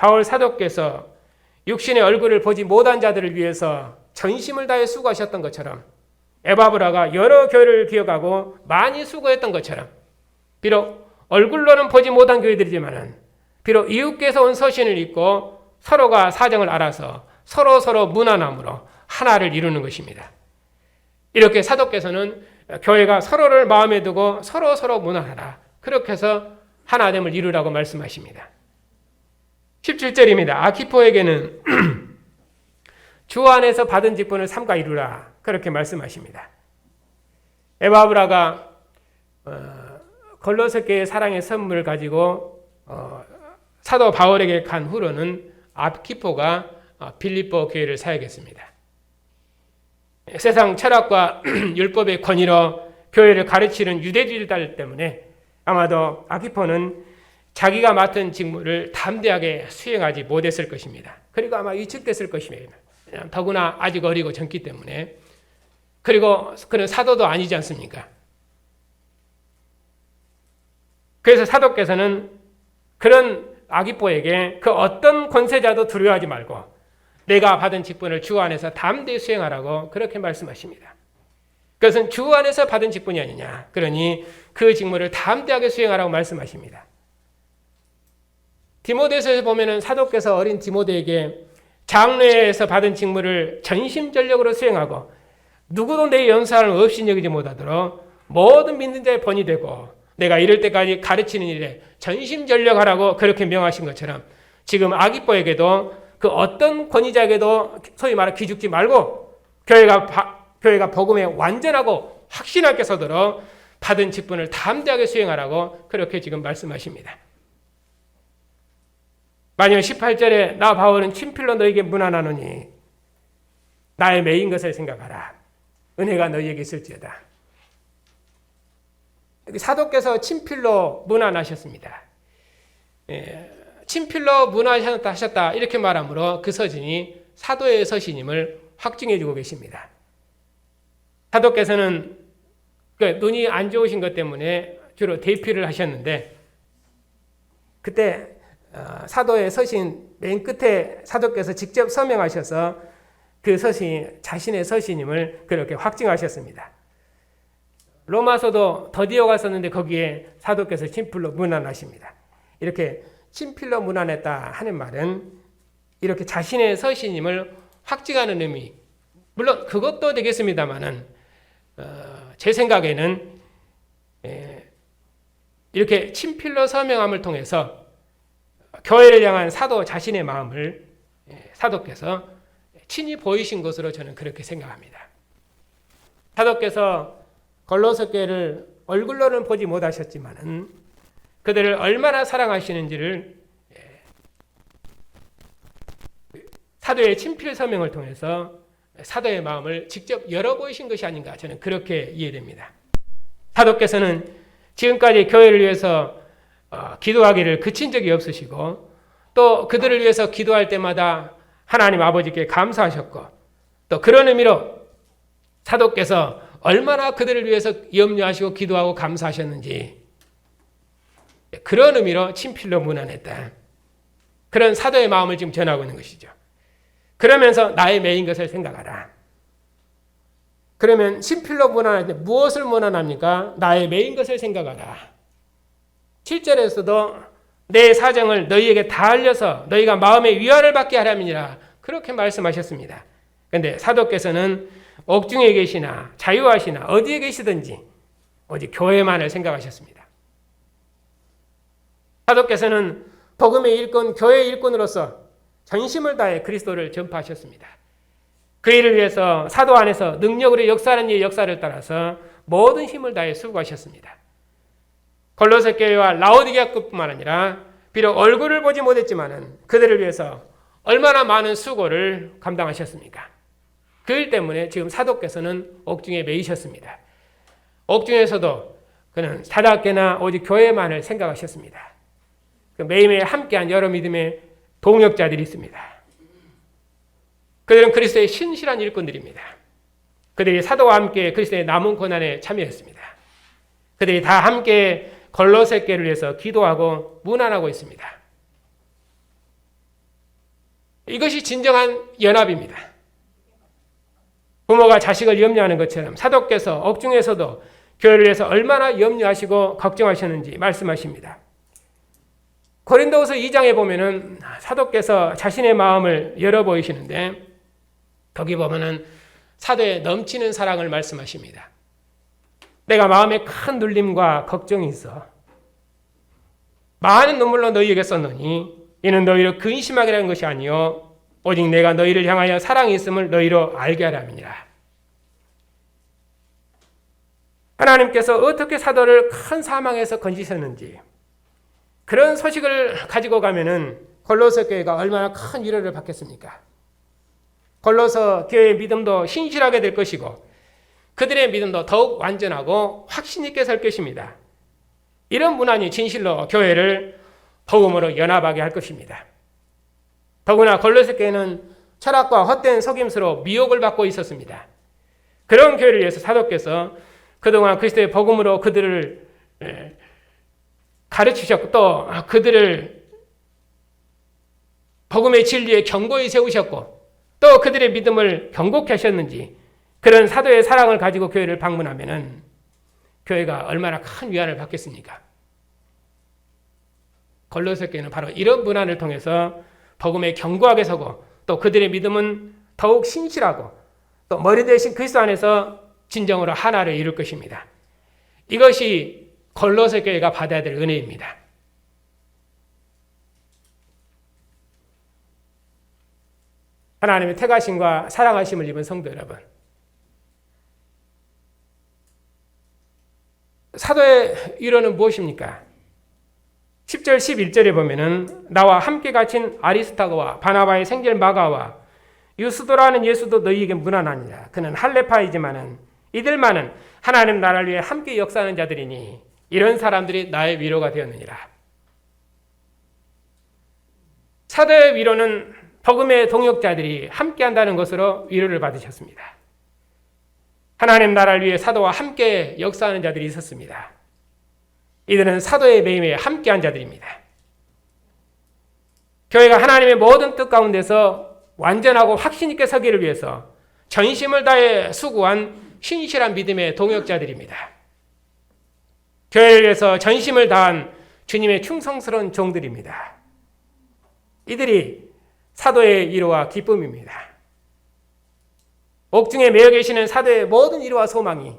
바울 사도께서 육신의 얼굴을 보지 못한 자들을 위해서 전심을 다해 수고하셨던 것처럼 에바브라가 여러 교회를 기억하고 많이 수고했던 것처럼 비록 얼굴로는 보지 못한 교회들이지만 비록 이웃께서 온 서신을 읽고 서로가 사정을 알아서 서로 무난함으로 하나를 이루는 것입니다. 이렇게 사도께서는 교회가 서로를 마음에 두고 서로 무난하라. 그렇게 해서 하나됨을 이루라고 말씀하십니다. 17절입니다. 아키포에게는 주 안에서 받은 직분을 삼가 이루라. 그렇게 말씀하십니다. 에바브라가 골로새 교회의 사랑의 선물을 가지고 사도 바울에게 간 후로는 아키포가 빌립보 교회를 사역했습니다. 세상 철학과 율법의 권위로 교회를 가르치는 유대주의들 때문에 아마도 아키포는 자기가 맡은 직무를 담대하게 수행하지 못했을 것입니다. 그리고 아마 위축됐을 것입니다. 더구나 아직 어리고 젊기 때문에. 그리고 그는 사도도 아니지 않습니까? 그래서 사도께서는 그런 아기뽀에게 그 어떤 권세자도 두려워하지 말고 내가 받은 직분을 주 안에서 담대히 수행하라고 그렇게 말씀하십니다. 그것은 주 안에서 받은 직분이 아니냐. 그러니 그 직무를 담대하게 수행하라고 말씀하십니다. 디모데서에서 보면은 사도께서 어린 디모데에게 장로에서 받은 직무를 전심전력으로 수행하고 누구도 내 연산을 없이 여기지 못하도록 모든 믿는 자의 본이 되고 내가 이럴 때까지 가르치는 일에 전심전력하라고 그렇게 명하신 것처럼 지금 아기뽀에게도 그 어떤 권위자에게도 소위 말해 기죽지 말고 교회가 복음에 완전하고 확신하게 서도록 받은 직분을 담대하게 수행하라고 그렇게 지금 말씀하십니다. 만일 18절에 나 바울은 친필로 너에게 문안하노니 나의 매인 것을 생각하라. 은혜가 너희에게 있을지어다. 사도께서 친필로 문안하셨습니다. 친필로 문안하셨다 이렇게 말하므로 그 서신이 사도의 서신임을 확증해 주고 계십니다. 사도께서는 눈이 안 좋으신 것 때문에 주로 대피를 하셨는데 그때 사도의 서신 맨 끝에 사도께서 직접 서명하셔서 그 서신이 자신의 서신임을 그렇게 확증하셨습니다. 로마서도 더디어가 썼는데 거기에 사도께서 친필로 문안하십니다. 이렇게 친필로 문안했다 하는 말은 이렇게 자신의 서신임을 확증하는 의미, 물론 그것도 되겠습니다만은 제 생각에는 이렇게 친필로 서명함을 통해서 교회를 향한 사도 자신의 마음을 사도께서 친히 보이신 것으로 저는 그렇게 생각합니다. 사도께서 골로새 교회를 얼굴로는 보지 못하셨지만은 그들을 얼마나 사랑하시는지를 사도의 친필 서명을 통해서 사도의 마음을 직접 열어보이신 것이 아닌가 저는 그렇게 이해됩니다. 사도께서는 지금까지 교회를 위해서 기도하기를 그친 적이 없으시고 또 그들을 위해서 기도할 때마다 하나님 아버지께 감사하셨고 또 그런 의미로 사도께서 얼마나 그들을 위해서 염려하시고 기도하고 감사하셨는지 그런 의미로 친필로 문안했다. 그런 사도의 마음을 지금 전하고 있는 것이죠. 그러면서 나의 매인 것을 생각하라. 그러면 친필로 문안할 때 무엇을 문안합니까? 나의 매인 것을 생각하라. 7절에서도 내 사정을 너희에게 다 알려서 너희가 마음의 위안을 받게 하람이니라 그렇게 말씀하셨습니다. 그런데 사도께서는 옥중에 계시나 자유하시나 어디에 계시든지 오직 교회만을 생각하셨습니다. 사도께서는 복음의 일꾼, 교회의 일꾼으로서 전심을 다해 그리스도를 전파하셨습니다. 그 일을 위해서 사도 안에서 능력으로 역사하는 이의 역사를 따라서 모든 힘을 다해 수고하셨습니다. 골로새 교회와 라오디게아뿐만 아니라 비록 얼굴을 보지 못했지만은 그들을 위해서 얼마나 많은 수고를 감당하셨습니까? 그 일 때문에 지금 사도께서는 옥중에 매이셨습니다. 옥중에서도 그는 사도께나 오직 교회만을 생각하셨습니다. 그 매임에 함께한 여러 믿음의 동역자들이 있습니다. 그들은 그리스도의 신실한 일꾼들입니다. 그들이 사도와 함께 그리스도의 남은 고난에 참여했습니다. 그들이 다 함께 골로새 교회를 위해서 기도하고 문안하고 있습니다. 이것이 진정한 연합입니다. 부모가 자식을 염려하는 것처럼 사도께서 옥중에서도 교회를 위해서 얼마나 염려하시고 걱정하셨는지 말씀하십니다. 고린도후서 2장에 보면은 사도께서 자신의 마음을 열어 보이시는데 거기 보면은 사도의 넘치는 사랑을 말씀하십니다. 내가 마음에 큰 눌림과 걱정이 있어 많은 눈물로 너희에게 썼노니 이는 너희를 근심하게 하는 것이 아니요 오직 내가 너희를 향하여 사랑이 있음을 너희로 알게 하려 함이니라. 하나님께서 어떻게 사도를 큰 사망에서 건지셨는지 그런 소식을 가지고 가면은 골로새 교회가 얼마나 큰 위로를 받겠습니까? 골로새 교회의 믿음도 신실하게 될 것이고 그들의 믿음도 더욱 완전하고 확신 있게 설 것입니다. 이런 문안이 진실로 교회를 복음으로 연합하게 할 것입니다. 더구나 골로새 교회는 철학과 헛된 속임수로 미혹을 받고 있었습니다. 그런 교회를 위해서 사도께서 그동안 그리스도의 복음으로 그들을 가르치셨고 또 그들을 복음의 진리에 견고히 세우셨고 또 그들의 믿음을 견고케 하셨는지 그런 사도의 사랑을 가지고 교회를 방문하면은 교회가 얼마나 큰 위안을 받겠습니까? 골로새 교회는 바로 이런 문안을 통해서 복음에 견고하게 서고 또 그들의 믿음은 더욱 신실하고 또 머리 대신 그리스도 안에서 진정으로 하나를 이룰 것입니다. 이것이 골로새 교회가 받아야 될 은혜입니다. 하나님의 택하심과 사랑하심을 입은 성도 여러분, 사도의 위로는 무엇입니까? 10절 11절에 보면은 나와 함께 갇힌 아리스타고와 바나바의 생질 마가와 유스도라는 예수도 너희에게 문안하니라. 그는 할레파이지만은 이들만은 하나님 나라를 위해 함께 역사하는 자들이니 이런 사람들이 나의 위로가 되었느니라. 사도의 위로는 복음의 동역자들이 함께 한다는 것으로 위로를 받으셨습니다. 하나님 나라를 위해 사도와 함께 역사하는 자들이 있었습니다. 이들은 사도의 매임에 함께한 자들입니다. 교회가 하나님의 모든 뜻 가운데서 완전하고 확신 있게 서기를 위해서 전심을 다해 수고한 신실한 믿음의 동역자들입니다. 교회를 위해서 전심을 다한 주님의 충성스러운 종들입니다. 이들이 사도의 위로와 기쁨입니다. 옥중에 매여 계시는 사도의 모든 위로와 소망이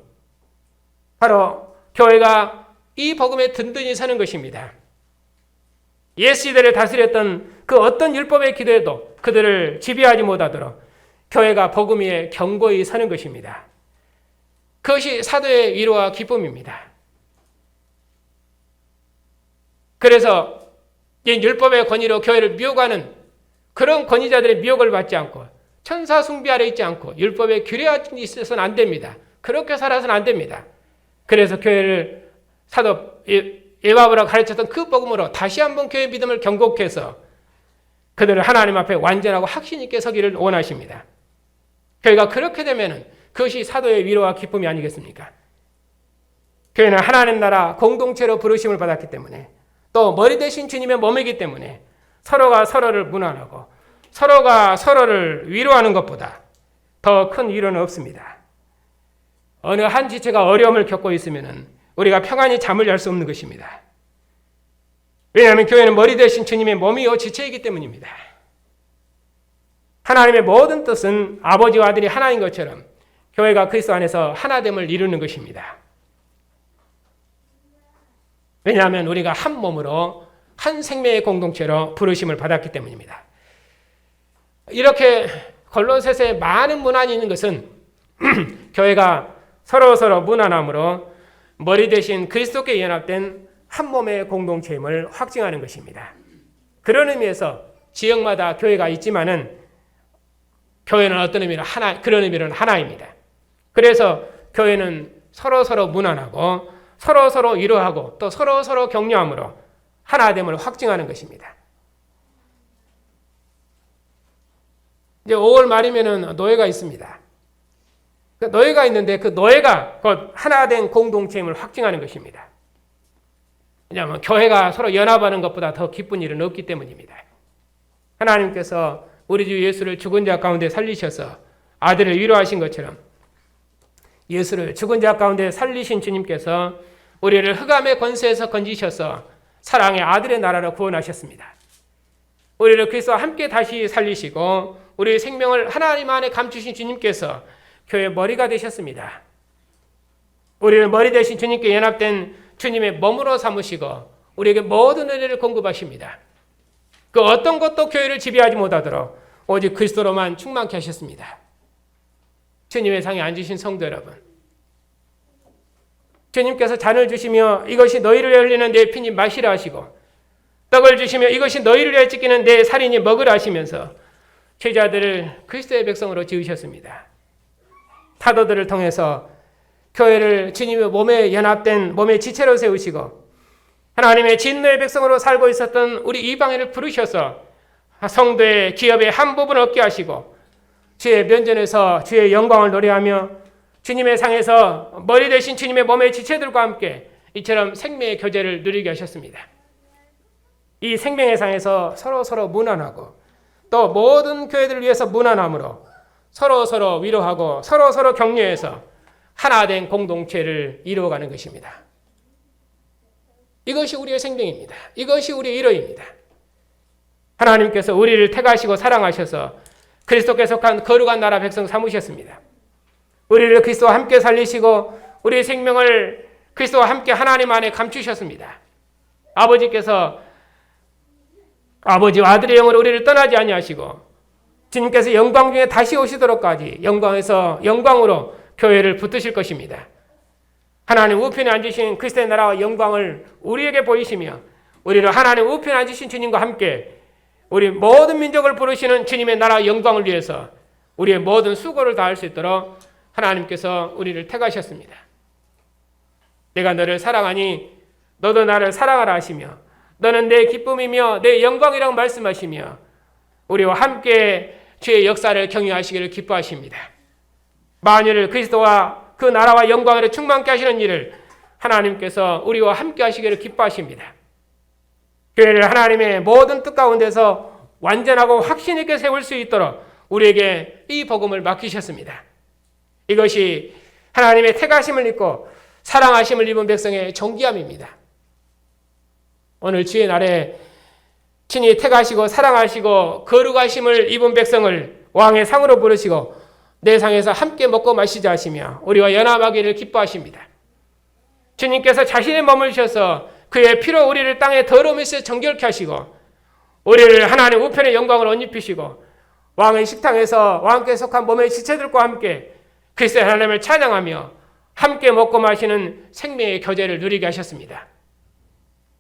바로 교회가 이 복음에 든든히 서는 것입니다. 옛 시대를 다스렸던 그 어떤 율법의 기도에도 그들을 지배하지 못하도록 교회가 복음 위에 견고히 서는 것입니다. 그것이 사도의 위로와 기쁨입니다. 그래서 이 율법의 권위로 교회를 미혹하는 그런 권위자들의 미혹을 받지 않고 천사 숭배 아래 있지 않고 율법의 규례에 있어서는 안 됩니다. 그렇게 살아서는 안 됩니다. 그래서 교회를 사도 에바브라 가르쳤던 그 복음으로 다시 한번 교회의 믿음을 견고케 해서 그들을 하나님 앞에 완전하고 확신 있게 서기를 원하십니다. 교회가 그렇게 되면 그것이 사도의 위로와 기쁨이 아니겠습니까? 교회는 하나님 나라 공동체로 부르심을 받았기 때문에 또 머리 대신 주님의 몸이기 때문에 서로가 서로를 문안하고 서로가 서로를 위로하는 것보다 더 큰 위로는 없습니다. 어느 한 지체가 어려움을 겪고 있으면 우리가 평안히 잠을 잘 수 없는 것입니다. 왜냐하면 교회는 머리 대신 주님의 몸이요 지체이기 때문입니다. 하나님의 모든 뜻은 아버지와 아들이 하나인 것처럼 교회가 그리스도 안에서 하나됨을 이루는 것입니다. 왜냐하면 우리가 한 몸으로 한 생명의 공동체로 부르심을 받았기 때문입니다. 이렇게 골로새서에 많은 문안이 있는 것은 교회가 서로 문안함으로 머리 대신 그리스도께 연합된 한 몸의 공동체임을 확증하는 것입니다. 그런 의미에서 지역마다 교회가 있지만은 교회는 어떤 의미로 그런 의미로는 하나입니다. 그래서 교회는 서로 문안하고 서로 위로하고 또 서로 격려함으로 하나됨을 확증하는 것입니다. 이제 5월 말이면은 노예가 있습니다. 그 노예가 있는데 그 노예가 곧 하나된 공동체임을 확증하는 것입니다. 왜냐하면 교회가 서로 연합하는 것보다 더 기쁜 일은 없기 때문입니다. 하나님께서 우리 주 예수를 죽은 자 가운데 살리셔서 아들을 위로하신 것처럼 예수를 죽은 자 가운데 살리신 주님께서 우리를 흑암의 권세에서 건지셔서 사랑의 아들의 나라로 구원하셨습니다. 우리를 그리스도와 함께 다시 살리시고 우리의 생명을 하나님 안에 감추신 주님께서 교회의 머리가 되셨습니다. 우리를 머리 되신 주님께 연합된 주님의 몸으로 삼으시고 우리에게 모든 은혜를 공급하십니다. 그 어떤 것도 교회를 지배하지 못하도록 오직 그리스도로만 충만케 하셨습니다. 주님의 상에 앉으신 성도 여러분, 주님께서 잔을 주시며 이것이 너희를 위해 흘리는 내 피니 마시라 하시고 떡을 주시며 이것이 너희를 위해 찢기는 내 살이니 먹으라 하시면서 제자들을 그리스도의 백성으로 지으셨습니다. 타도들을 통해서 교회를 주님의 몸에 연합된 몸의 지체로 세우시고 하나님의 진노의 백성으로 살고 있었던 우리 이방인을 부르셔서 성도의 기업의 한 부분을 얻게 하시고 주의 면전에서 주의 영광을 노래하며 주님의 상에서 머리 되신 주님의 몸의 지체들과 함께 이처럼 생명의 교제를 누리게 하셨습니다. 이 생명의 상에서 서로 문안하고 또 모든 교회들을 위해서 문안함으로 서로 위로하고 서로 격려해서 하나 된 공동체를 이루어가는 것입니다. 이것이 우리의 생명입니다. 이것이 우리의 일호입니다. 하나님께서 우리를 택하시고 사랑하셔서 그리스도께 속한 거룩한 나라 백성 삼으셨습니다. 우리를 그리스도와 함께 살리시고 우리의 생명을 그리스도와 함께 하나님 안에 감추셨습니다. 아버지께서 아버지와 아들의 영으로 우리를 떠나지 아니하시고 주님께서 영광 중에 다시 오시도록까지 영광에서 영광으로 교회를 붙드실 것입니다. 하나님 우편에 앉으신 그리스도의 나라와 영광을 우리에게 보이시며 우리를 하나님 우편에 앉으신 주님과 함께 우리 모든 민족을 부르시는 주님의 나라와 영광을 위해서 우리의 모든 수고를 다할 수 있도록 하나님께서 우리를 택하셨습니다. 내가 너를 사랑하니 너도 나를 사랑하라 하시며 너는 내 기쁨이며 내 영광이라고 말씀하시며 우리와 함께 주의 역사를 경유하시기를 기뻐하십니다. 만유를 그리스도와 그 나라와 영광으로 충만케 하시는 일을 하나님께서 우리와 함께 하시기를 기뻐하십니다. 교회를 하나님의 모든 뜻 가운데서 완전하고 확신 있게 세울 수 있도록 우리에게 이 복음을 맡기셨습니다. 이것이 하나님의 택하심을 입고 사랑하심을 입은 백성의 존귀함입니다. 오늘 주의 날에 친히 택하시고 사랑하시고 거룩하심을 입은 백성을 왕의 상으로 부르시고 내 상에서 함께 먹고 마시자 하시며 우리와 연합하기를 기뻐하십니다. 주님께서 자신의 몸을 주셔서 그의 피로 우리를 땅의 더러움에서 정결케 하시고 우리를 하나님 우편의 영광을 옷 입히시고 왕의 식탁에서 왕께 속한 몸의 지체들과 함께 그리스도의 하나님을 찬양하며 함께 먹고 마시는 생명의 교제를 누리게 하셨습니다.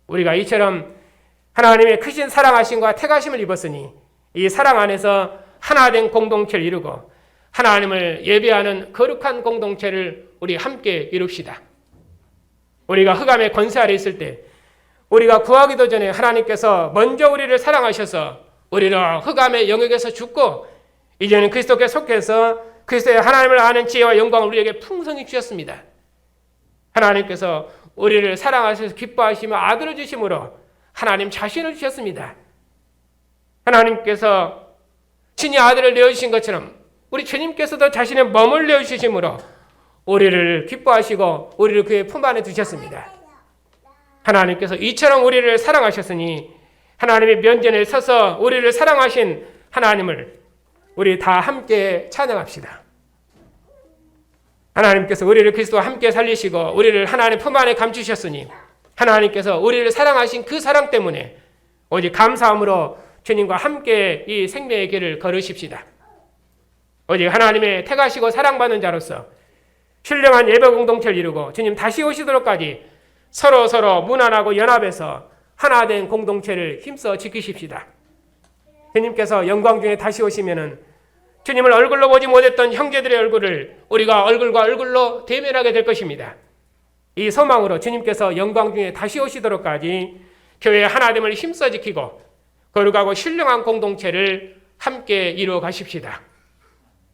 우리가 이처럼 하나님의 크신 사랑하심과 택하심을 입었으니 이 사랑 안에서 하나된 공동체를 이루고 하나님을 예배하는 거룩한 공동체를 우리 함께 이룹시다. 우리가 흑암의 권세 아래 있을 때 우리가 구하기도 전에 하나님께서 먼저 우리를 사랑하셔서 우리를 흑암의 영역에서 죽고 이제는 그리스도께 속해서 그리스도의 하나님을 아는 지혜와 영광을 우리에게 풍성히 주셨습니다. 하나님께서 우리를 사랑하셔서 기뻐하시며 아들을 주심으로 하나님 자신을 주셨습니다. 하나님께서 친히 아들을 내어주신 것처럼 우리 주님께서도 자신의 몸을 내어주심으로 우리를 기뻐하시고 우리를 그의 품 안에 두셨습니다. 하나님께서 이처럼 우리를 사랑하셨으니 하나님의 면전에 서서 우리를 사랑하신 하나님을 우리 다 함께 찬양합시다. 하나님께서 우리를 그리스도와 함께 살리시고 우리를 하나님 품 안에 감추셨으니 하나님께서 우리를 사랑하신 그 사랑 때문에 오직 감사함으로 주님과 함께 이 생명의 길을 걸으십시다. 오직 하나님의 택하시고 사랑받는 자로서 신령한 예배 공동체를 이루고 주님 다시 오시도록까지 서로 문안하고 연합해서 하나된 공동체를 힘써 지키십시다. 주님께서 영광 중에 다시 오시면은 주님을 얼굴로 보지 못했던 형제들의 얼굴을 우리가 얼굴과 얼굴로 대면하게 될 것입니다. 이 소망으로 주님께서 영광 중에 다시 오시도록까지 교회의 하나됨을 힘써 지키고 거룩하고 신령한 공동체를 함께 이루어 가십시다.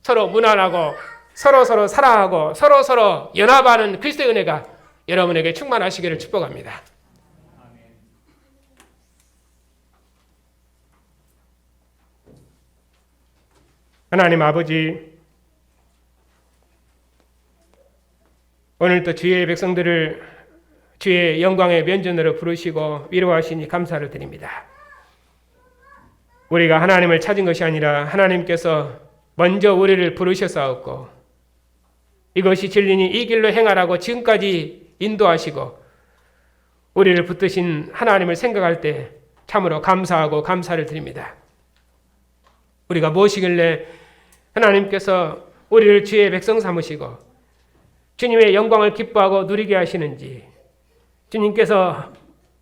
서로 문안하고 서로 사랑하고 서로 연합하는 그리스도의 은혜가 여러분에게 충만하시기를 축복합니다. 하나님 아버지, 오늘도 주의 백성들을 주의 영광의 면전으로 부르시고 위로하시니 감사를 드립니다. 우리가 하나님을 찾은 것이 아니라 하나님께서 먼저 우리를 부르셨사옵고 이것이 진리니 이 길로 행하라고 지금까지 인도하시고 우리를 붙드신 하나님을 생각할 때 참으로 감사하고 감사를 드립니다. 우리가 무엇이길래 하나님께서 우리를 주의 백성 삼으시고 주님의 영광을 기뻐하고 누리게 하시는지, 주님께서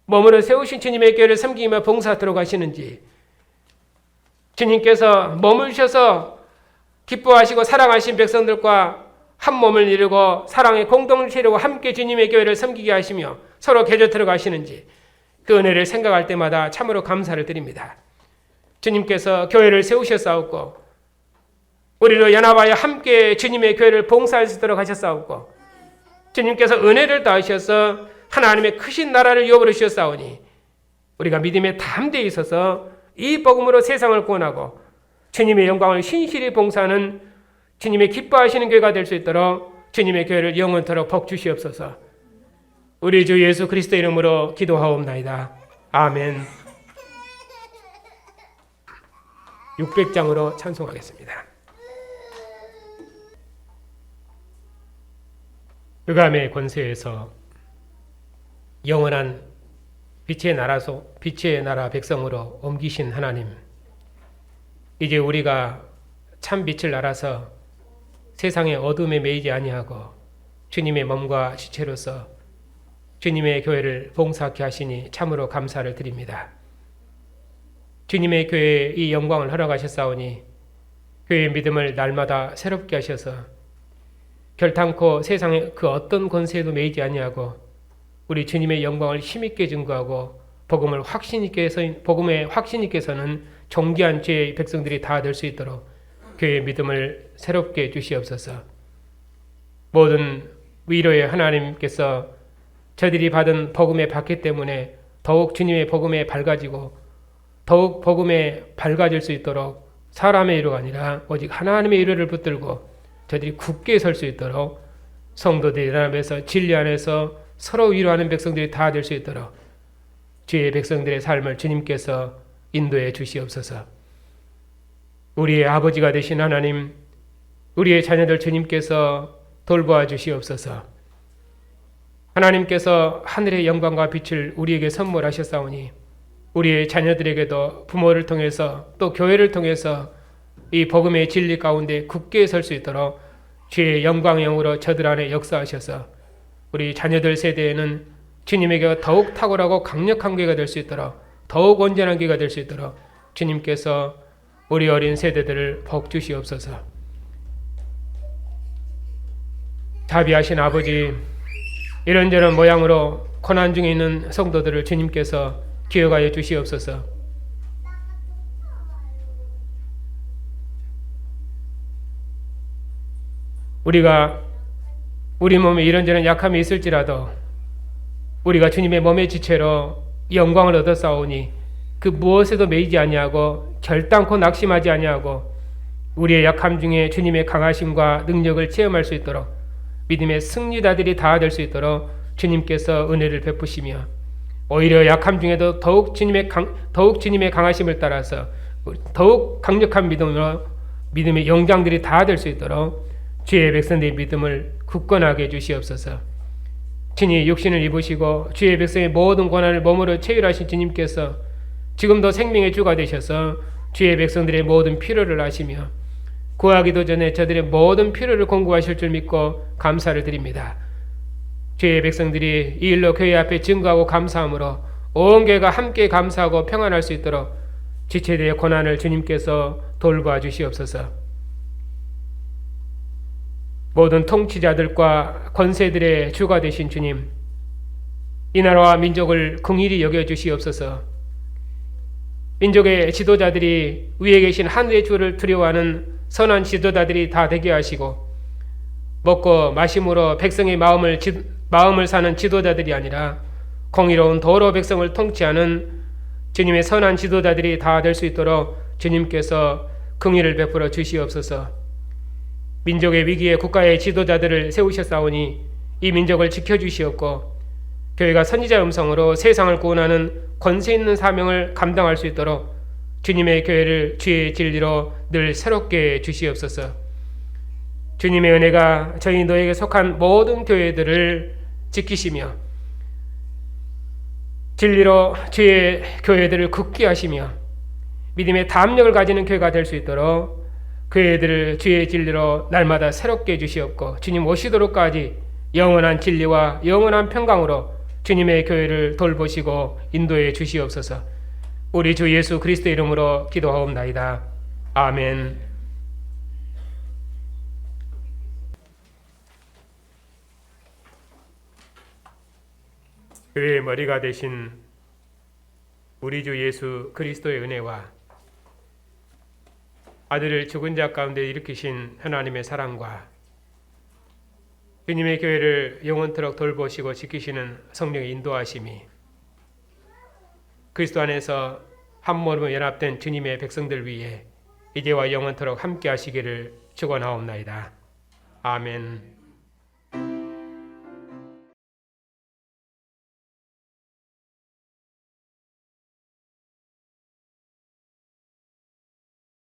머무르 세우신 주님의 교회를 섬기며 봉사하도록 하시는지, 주님께서 머물셔서 기뻐하시고 사랑하신 백성들과 한 몸을 이루고 사랑의 공동체를 이루고 함께 주님의 교회를 섬기게 하시며 서로 곁으로 가시는지 그 은혜를 생각할 때마다 참으로 감사를 드립니다. 주님께서 교회를 세우셨사옵고 우리로 연합하여 함께 주님의 교회를 봉사할 수 있도록 하셨사옵고 주님께서 은혜를 더하셔서 하나님의 크신 나라를 이어버려 주셨사오니 우리가 믿음에 담대히 있어서 이 복음으로 세상을 구원하고 주님의 영광을 신실히 봉사하는 주님의 기뻐하시는 교회가 될 수 있도록 주님의 교회를 영원토록 복 주시옵소서. 우리 주 예수 그리스도 이름으로 기도하옵나이다. 아멘. 600장으로 찬송하겠습니다. 흑암의 권세에서 영원한 빛의 나라 백성으로 옮기신 하나님, 이제 우리가 참 빛을 알아서 세상의 어둠에 매이지 아니하고 주님의 몸과 지체로서 주님의 교회를 봉사하게 하시니 참으로 감사를 드립니다. 주님의 교회에 이 영광을 허락하셨사오니 교회의 믿음을 날마다 새롭게 하셔서 결탄코 세상의 그 어떤 권세에도 매이지 아니하고 우리 주님의 영광을 힘있게 증거하고 복음의 확신 있게서는 존귀한 죄의 백성들이 다 될 수 있도록 교회의 믿음을 새롭게 주시옵소서. 모든 위로의 하나님께서 저들이 받은 복음의 박해 때문에 더욱 주님의 복음에 밝아지고 더욱 복음에 밝아질 수 있도록 사람의 위로가 아니라 오직 하나님의 위로를 붙들고 저들이 굳게 설 수 있도록 성도들이 연합해서 진리 안에서 서로 위로하는 백성들이 다 될 수 있도록 주의 백성들의 삶을 주님께서 인도해 주시옵소서. 우리의 아버지가 되신 하나님, 우리의 자녀들 주님께서 돌보아 주시옵소서. 하나님께서 하늘의 영광과 빛을 우리에게 선물하셨사오니 우리의 자녀들에게도 부모를 통해서 또 교회를 통해서 이 복음의 진리 가운데 굳게 설 수 있도록 주의 영광의 영으로 저들 안에 역사하셔서 우리 자녀들 세대에는 주님에게 더욱 탁월하고 강력한 교회가 될 수 있도록 더욱 온전한 교회가 될 수 있도록 주님께서 우리 어린 세대들을 복 주시옵소서. 자비하신 아버지, 이런저런 모양으로 고난 중에 있는 성도들을 주님께서 기억하여 주시옵소서. 우리가 우리 몸에 이런저런 약함이 있을지라도 우리가 주님의 몸의 지체로 영광을 얻었사오니 그 무엇에도 매이지 아니하고 결단코 낙심하지 아니하고 우리의 약함 중에 주님의 강하심과 능력을 체험할 수 있도록 믿음의 승리자들이 다 될 수 있도록 주님께서 은혜를 베푸시며 오히려 약함 중에도 더욱 주님의 강하심을 따라서 더욱 강력한 믿음으로 믿음의 영장들이 다 될 수 있도록 주의 백성들의 믿음을 굳건하게 해주시옵소서. 친히 육신을 입으시고 주의 백성의 모든 고난을 몸으로 체휼하신 주님께서 지금도 생명의 주가 되셔서 주의 백성들의 모든 필요를 아시며 구하기도 전에 저들의 모든 필요를 공급하실 줄 믿고 감사를 드립니다. 주의 백성들이 이 일로 교회 앞에 증거하고 감사함으로 온 교회가 함께 감사하고 평안할 수 있도록 지체들의 고난을 주님께서 돌보아 주시옵소서. 모든 통치자들과 권세들의 주가 되신 주님, 이 나라와 민족을 긍휼히 여겨주시옵소서. 민족의 지도자들이 위에 계신 하늘의 주를 두려워하는 선한 지도자들이 다 되게 하시고 먹고 마심으로 백성의 마음을 사는 지도자들이 아니라 공의로운 도로 백성을 통치하는 주님의 선한 지도자들이 다 될 수 있도록 주님께서 긍휼을 베풀어 주시옵소서. 민족의 위기에 국가의 지도자들을 세우셨사오니 이 민족을 지켜주시옵고 교회가 선지자 음성으로 세상을 구원하는 권세 있는 사명을 감당할 수 있도록 주님의 교회를 주의 진리로 늘 새롭게 주시옵소서. 주님의 은혜가 저희 너에게 속한 모든 교회들을 지키시며 진리로 주의 교회들을 굳게 하시며 믿음의 담력을 가지는 교회가 될 수 있도록 교회들을 주의 진리로 날마다 새롭게 해주시옵고 주님 오시도록까지 영원한 진리와 영원한 평강으로 주님의 교회를 돌보시고 인도해 주시옵소서. 우리 주 예수 그리스도의 이름으로 기도하옵나이다. 아멘. 교회의 머리가 되신 우리 주 예수 그리스도의 은혜와 아들을 죽은 자 가운데 일으키신 하나님의 사랑과 주님의 교회를 영원토록 돌보시고 지키시는 성령의 인도하심이 그리스도 안에서 한 몸으로 연합된 주님의 백성들 위에 이제와 영원토록 함께 하시기를 축원하옵나이다. 아멘.